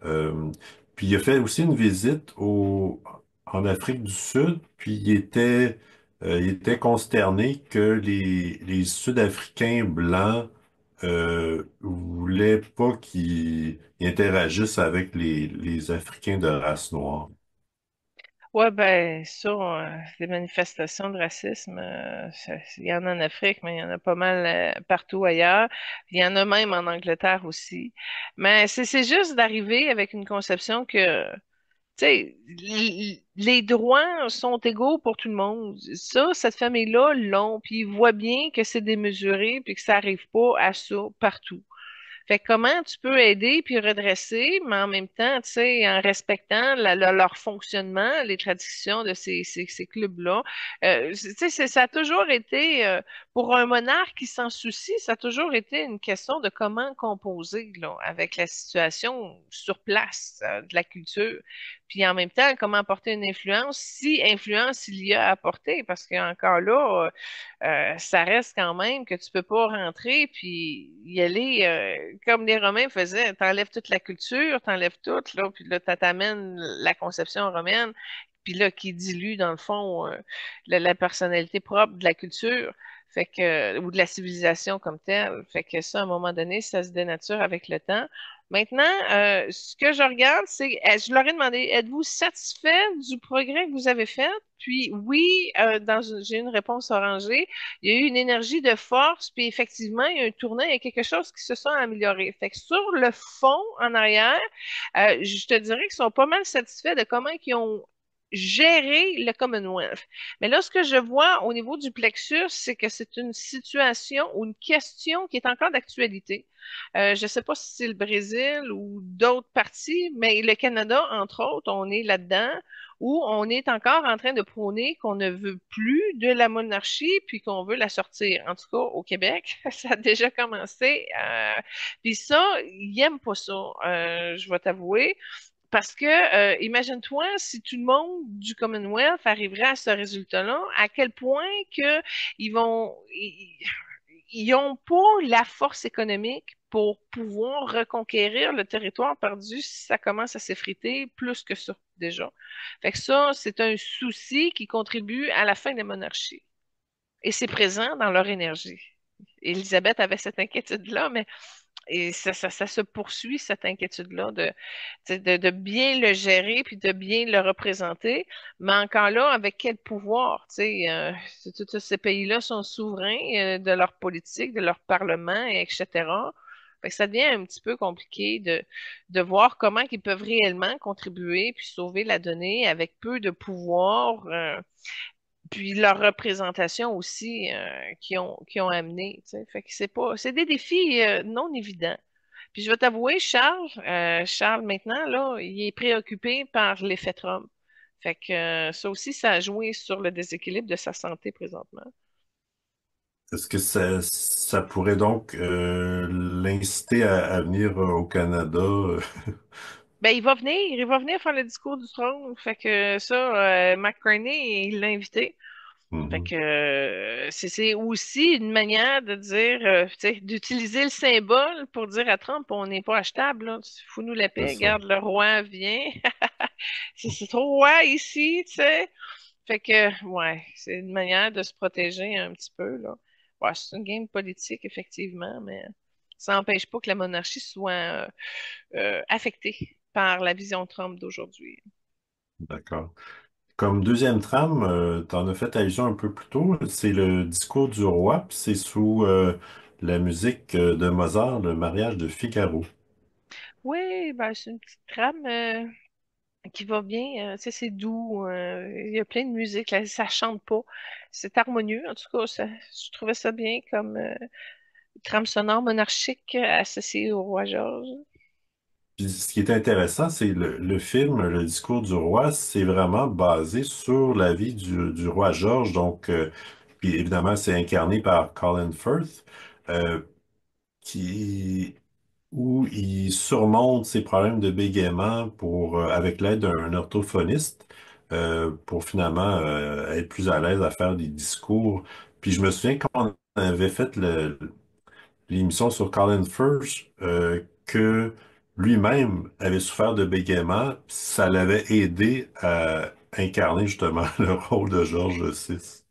Euh, Puis il a fait aussi une visite en Afrique du Sud, puis il était consterné que les Sud-Africains blancs voulaient pas qu'ils interagissent avec les Africains de race noire. Ouais, ben, ça, les manifestations de racisme, il y en a en Afrique, mais il y en a pas mal partout ailleurs. Il y en a même en Angleterre aussi. Mais c'est juste d'arriver avec une conception que tu sais, les droits sont égaux pour tout le monde. Ça, cette famille-là l'ont, puis ils voient bien que c'est démesuré, puis que ça arrive pas à ça partout. Fait que comment tu peux aider puis redresser, mais en même temps, tu sais, en respectant leur fonctionnement, les traditions de ces clubs-là. Tu sais, ça a toujours été, pour un monarque qui s'en soucie, ça a toujours été une question de comment composer là, avec la situation sur place de la culture. Puis en même temps, comment apporter une influence, si influence il y a à apporter, parce qu'encore là, ça reste quand même que tu peux pas rentrer puis y aller comme les Romains faisaient. T'enlèves toute la culture, t'enlèves tout, là, puis là, t'amènes la conception romaine, puis là, qui dilue, dans le fond, la personnalité propre de la culture. Fait que, ou de la civilisation comme telle. Fait que ça, à un moment donné, ça se dénature avec le temps. Maintenant, ce que je regarde, c'est, je leur ai demandé, êtes-vous satisfait du progrès que vous avez fait? Puis oui, j'ai une réponse orangée. Il y a eu une énergie de force, puis effectivement, il y a un tournant, il y a quelque chose qui se sent amélioré. Fait que sur le fond, en arrière, je te dirais qu'ils sont pas mal satisfaits de comment ils ont géré le Commonwealth. Mais là, ce que je vois au niveau du plexus, c'est que c'est une situation ou une question qui est encore d'actualité. Je ne sais pas si c'est le Brésil ou d'autres parties, mais le Canada, entre autres, on est là-dedans où on est encore en train de prôner qu'on ne veut plus de la monarchie puis qu'on veut la sortir. En tout cas, au Québec, ça a déjà commencé. Puis ça, ils n'aiment pas ça, je vais t'avouer. Parce que, imagine-toi, si tout le monde du Commonwealth arriverait à ce résultat-là, à quel point que ils ont pas la force économique pour pouvoir reconquérir le territoire perdu si ça commence à s'effriter plus que ça, déjà. Fait que ça, c'est un souci qui contribue à la fin des monarchies. Et c'est présent dans leur énergie. Élisabeth avait cette inquiétude-là, mais et ça se poursuit, cette inquiétude-là, de bien le gérer puis de bien le représenter. Mais encore là, avec quel pouvoir? Tu sais, tous ces pays-là sont souverains de leur politique, de leur parlement, et etc. Fait que ça devient un petit peu compliqué de voir comment ils peuvent réellement contribuer puis sauver la donnée avec peu de pouvoir. Puis leur représentation aussi qui ont amené, tu sais. Fait que c'est des défis non évidents. Puis je vais t'avouer, Charles maintenant là, il est préoccupé par l'effet Trump. Fait que ça aussi, ça a joué sur le déséquilibre de sa santé présentement. Est-ce que ça pourrait donc l'inciter à venir au Canada? Ben il va venir faire le discours du trône. Fait que ça, Mark Carney, il l'a invité. Fait Mhm. que c'est aussi une manière de dire, tu sais, d'utiliser le symbole pour dire à Trump, on n'est pas achetable, là. Fous-nous la C'est paix, ça. garde le roi vient. C'est trop roi ici, tu sais. Fait que, ouais, c'est une manière de se protéger un petit peu, là. Ouais, c'est une game politique, effectivement, mais ça n'empêche pas que la monarchie soit affectée par la vision Trump d'aujourd'hui. D'accord. Comme deuxième trame, tu en as fait allusion un peu plus tôt, c'est le discours du roi, puis c'est sous la musique de Mozart, le mariage de Figaro. Oui, ben, c'est une petite trame qui va bien. Tu sais, c'est doux. Il y a plein de musique, là, ça chante pas. C'est harmonieux, en tout cas. Je trouvais ça bien comme trame sonore monarchique associée au roi George. Puis ce qui est intéressant, c'est le film, le discours du roi, c'est vraiment basé sur la vie du roi George. Donc, puis évidemment, c'est incarné par Colin Firth, euh, qui où il surmonte ses problèmes de bégaiement avec l'aide d'un orthophoniste pour finalement être plus à l'aise à faire des discours. Puis je me souviens quand on avait fait l'émission sur Colin Firth, que lui-même avait souffert de bégaiement, puis ça l'avait aidé à incarner justement le rôle de George VI.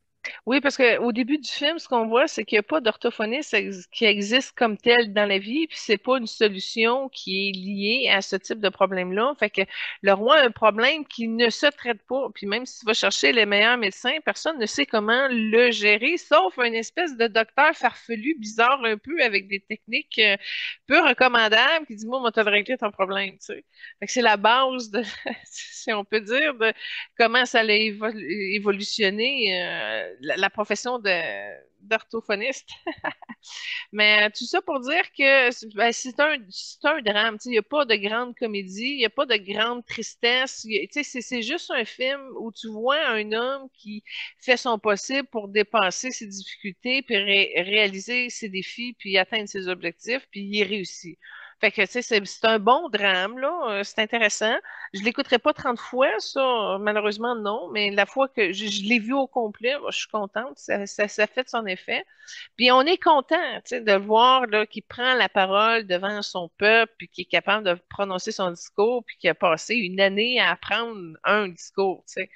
Oui, parce que au début du film, ce qu'on voit, c'est qu'il n'y a pas d'orthophoniste qui existe comme tel dans la vie, puis c'est pas une solution qui est liée à ce type de problème-là. Fait que le roi a un problème qui ne se traite pas, puis même si tu vas chercher les meilleurs médecins, personne ne sait comment le gérer, sauf une espèce de docteur farfelu, bizarre un peu, avec des techniques peu recommandables, qui dit, moi, on va te le régler ton problème, tu sais. Fait que c'est la base de, si on peut dire, de comment ça a évolutionné la profession d'orthophoniste. Mais tout ça pour dire que ben, c'est un drame. Il n'y a pas de grande comédie, il n'y a pas de grande tristesse. C'est juste un film où tu vois un homme qui fait son possible pour dépasser ses difficultés, puis réaliser ses défis, puis atteindre ses objectifs, puis il réussit. Fait que, tu sais, c'est un bon drame, là. C'est intéressant. Je l'écouterai pas 30 fois, ça, malheureusement, non. Mais la fois que je l'ai vu au complet, bah, je suis contente. Ça fait son effet. Puis on est content, tu sais, de le voir là, qu'il prend la parole devant son peuple, puis qu'il est capable de prononcer son discours, puis qu'il a passé une année à apprendre un discours, tu sais.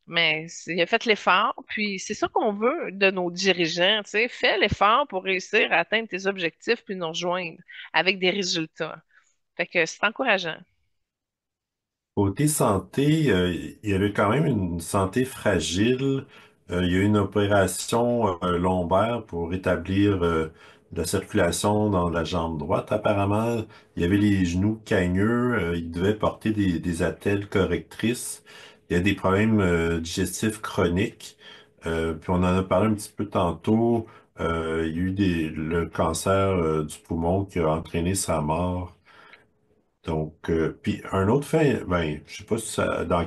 Mais il a fait l'effort, puis c'est ça qu'on veut de nos dirigeants, tu sais. Fais l'effort pour réussir à atteindre tes objectifs, puis nous rejoindre avec des résultats. Fait que c'est encourageant. Côté santé, il y avait quand même une santé fragile. Il y a eu une opération lombaire pour rétablir la circulation dans la jambe droite. Apparemment, il y avait les genoux cagneux. Il devait porter des attelles correctrices. Il y a des problèmes digestifs chroniques. Puis on en a parlé un petit peu tantôt. Il y a eu le cancer du poumon qui a entraîné sa mort. Donc, puis un autre fait, ben, je sais pas si à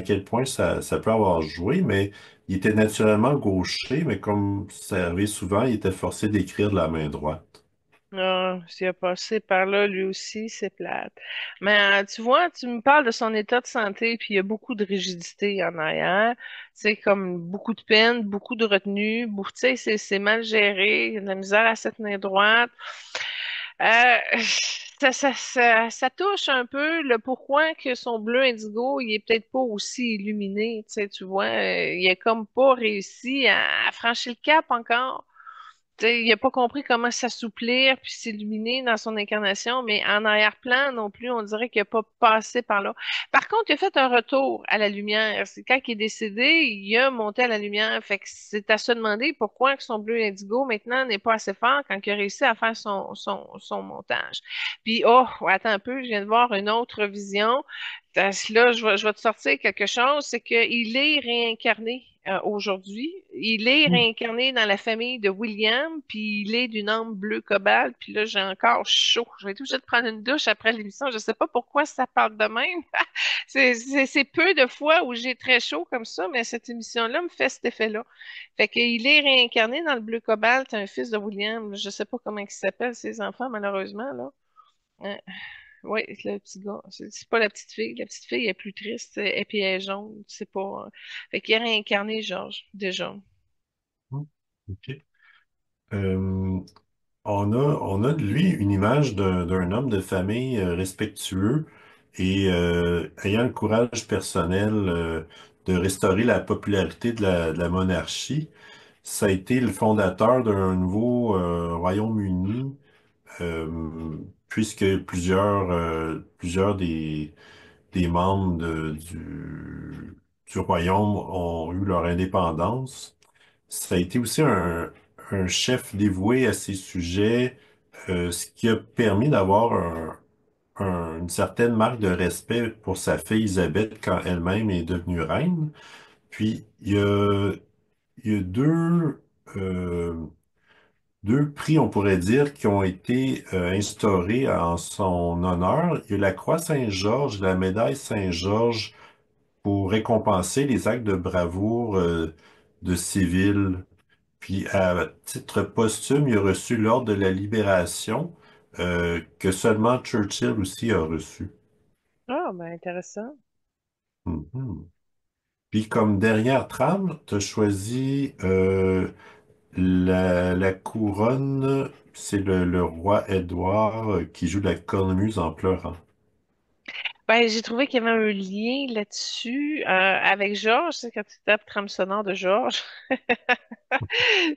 quel point ça peut avoir joué, mais il était naturellement gaucher, mais comme ça arrivait souvent, il était forcé d'écrire de la main droite. Ah, s'il a passé par là, lui aussi, c'est plate. Mais tu vois, tu me parles de son état de santé, puis il y a beaucoup de rigidité en arrière. C'est comme beaucoup de peine, beaucoup de retenue, beaucoup, tu sais, c'est mal géré, il y a de la misère à se tenir droite. Euh, ça touche un peu le pourquoi que son bleu indigo, il est peut-être pas aussi illuminé, tu sais, tu vois, il a comme pas réussi à franchir le cap encore. T'sais, il a pas compris comment s'assouplir puis s'illuminer dans son incarnation, mais en arrière-plan non plus, on dirait qu'il a pas passé par là. Par contre, il a fait un retour à la lumière. C'est quand il est décédé, il a monté à la lumière. Fait que c'est à se demander pourquoi que son bleu indigo maintenant n'est pas assez fort quand il a réussi à faire son montage. Puis, oh, attends un peu, je viens de voir une autre vision. Là, je vais te sortir quelque chose, c'est qu'il est réincarné aujourd'hui. Il est Hmm. réincarné dans la famille de William, puis il est d'une âme bleu cobalt, puis là, j'ai encore chaud. Je vais être obligée de prendre une douche après l'émission. Je sais pas pourquoi ça parle de même. C'est peu de fois où j'ai très chaud comme ça, mais cette émission-là me fait cet effet-là. Fait qu'il est réincarné dans le bleu cobalt, un fils de William. Je sais pas comment il s'appelle, ses enfants, malheureusement, là. Hein. Oui, le petit gars. C'est pas la petite fille. La petite fille est plus triste et puis elle est jaune. C'est pas. Fait qu'il a réincarné Georges, déjà. Hmm. OK. Euh, on a de lui une image d'un homme de famille respectueux et ayant le courage personnel de restaurer la popularité de la monarchie. Ça a été le fondateur d'un nouveau Royaume-Uni, puisque plusieurs des membres du royaume ont eu leur indépendance. Ça a été aussi un chef dévoué à ses sujets, ce qui a permis d'avoir une certaine marque de respect pour sa fille Elisabeth quand elle-même est devenue reine. Puis il y a deux prix, on pourrait dire, qui ont été instaurés en son honneur. Il y a la Croix Saint-Georges, la médaille Saint-Georges pour récompenser les actes de bravoure de civils. Puis à titre posthume, il a reçu l'Ordre de la Libération, que seulement Churchill aussi a reçu. Ah, ben intéressant. Mhm. Puis comme dernière trame, tu as choisi la couronne, c'est le roi Édouard qui joue la cornemuse en pleurant. Ben, j'ai trouvé qu'il y avait un lien là-dessus avec Georges. C'est quand tu tapes trame sonore de Georges.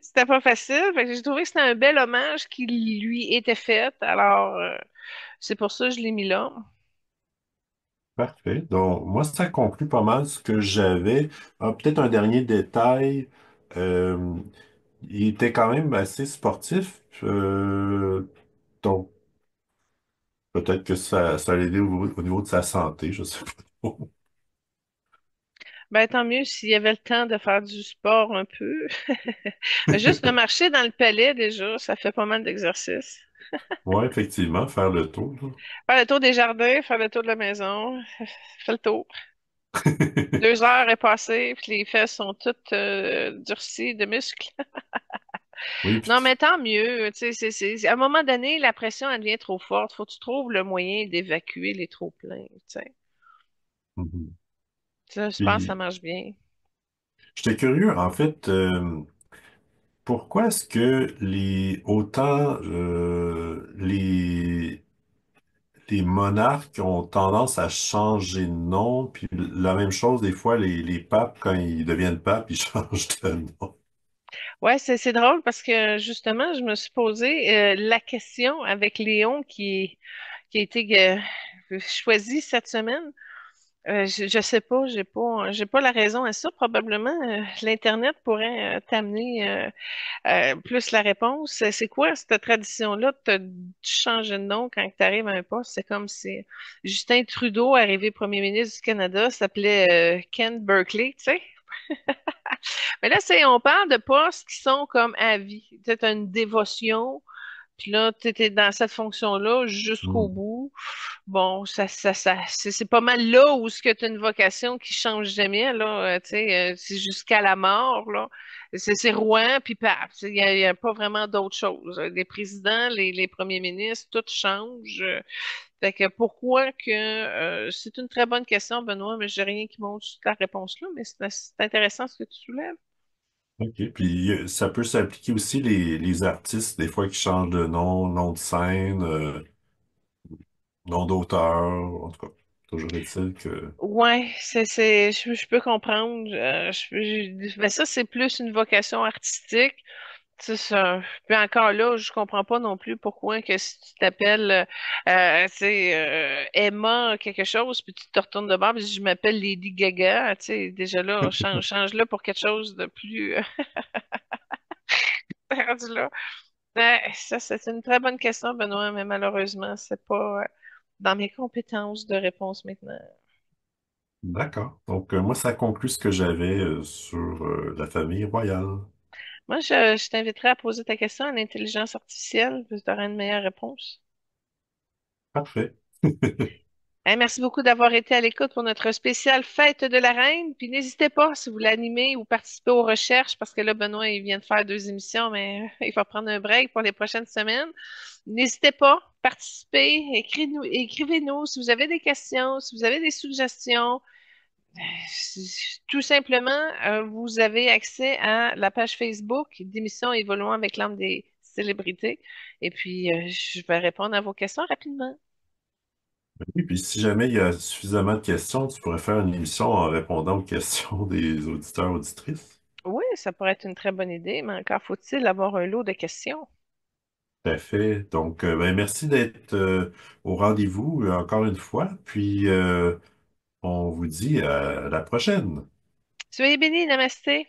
C'était pas facile. Fait que j'ai trouvé que c'était un bel hommage qui lui était fait. Alors, c'est pour ça que je l'ai mis là. Parfait. Donc, moi, ça conclut pas mal ce que j'avais. Ah, peut-être un dernier détail. euh, il était quand même assez sportif. Donc, peut-être que ça allait aider au niveau de sa santé, je sais pas trop. Ben, tant mieux s'il y avait le temps de faire du sport un peu. Juste de marcher dans le palais, déjà, ça fait pas mal d'exercice. Ouais, effectivement, faire le tour, là. Faire le tour des jardins, faire le tour de la maison, faire le tour. 2 heures est passée, puis les fesses sont toutes durcies de muscles. Oui, puis Non, mais tant mieux. Tu sais, à un moment donné, la pression, elle devient trop forte. Faut que tu trouves le moyen d'évacuer les trop-pleins. Tu sais. Mhm. Ça, je pense que ça Puis, marche bien. j'étais curieux, en fait, pourquoi est-ce que autant les monarques ont tendance à changer de nom, puis la même chose, des fois, les papes, quand ils deviennent papes, ils changent de nom. Ouais, c'est drôle parce que justement, je me suis posé la question avec Léon qui a été choisi cette semaine. Je sais pas, j'ai pas la raison à ça. Probablement, l'Internet pourrait t'amener plus la réponse. C'est quoi cette tradition-là de te changer de nom quand tu arrives à un poste? C'est comme si Justin Trudeau, arrivé premier ministre du Canada, s'appelait Ken Berkeley, tu sais? Mais là, on parle de postes qui sont comme à vie. Tu as une dévotion, puis là, tu étais dans cette fonction-là jusqu'au Hmm. bout. Bon, c'est pas mal là où ce que tu as une vocation qui change jamais, là, tu sais, c'est jusqu'à la mort, là. C'est Rouen, puis paf, y a pas vraiment d'autre chose. Les présidents, les premiers ministres, tout change. Fait que pourquoi que c'est une très bonne question, Benoît, mais j'ai rien qui montre la réponse là, mais c'est intéressant ce que tu soulèves. OK. Puis ça peut s'appliquer aussi les artistes, des fois, qui changent de nom, nom de scène, nom d'auteur, en tout cas. Toujours est-il que... Ouais, je peux comprendre. Mais ça, c'est plus une vocation artistique. C'est ça. Puis encore là, je comprends pas non plus pourquoi que si tu t'appelles, tu sais, Emma quelque chose, puis tu te retournes de bord, puis je m'appelle Lady Gaga, tu sais, déjà là, change-le pour quelque chose de plus rendu là. Ouais, ça, c'est une très bonne question, Benoît, mais malheureusement, c'est pas dans mes compétences de réponse maintenant. D'accord. Donc, moi, ça conclut ce que j'avais sur la famille royale. Moi, je t'inviterai à poser ta question à l'intelligence artificielle, puis tu auras une meilleure réponse. Parfait. Merci beaucoup d'avoir été à l'écoute pour notre spéciale Fête de la Reine. Puis n'hésitez pas si vous l'animez ou participez aux recherches, parce que là, Benoît, il vient de faire deux émissions, mais il va prendre un break pour les prochaines semaines. N'hésitez pas, participez, écrivez-nous si vous avez des questions, si vous avez des suggestions. Tout simplement, vous avez accès à la page Facebook d'émissions évoluant avec l'âme des célébrités. Et puis, je vais répondre à vos questions rapidement. Oui, puis si jamais il y a suffisamment de questions, tu pourrais faire une émission en répondant aux questions des auditeurs, auditrices. Oui, ça pourrait être une très bonne idée, mais encore faut-il avoir un lot de questions. Tout à fait. Donc, ben, merci d'être au rendez-vous encore une fois. Puis, on vous dit à la prochaine. Soyez bénis, namasté.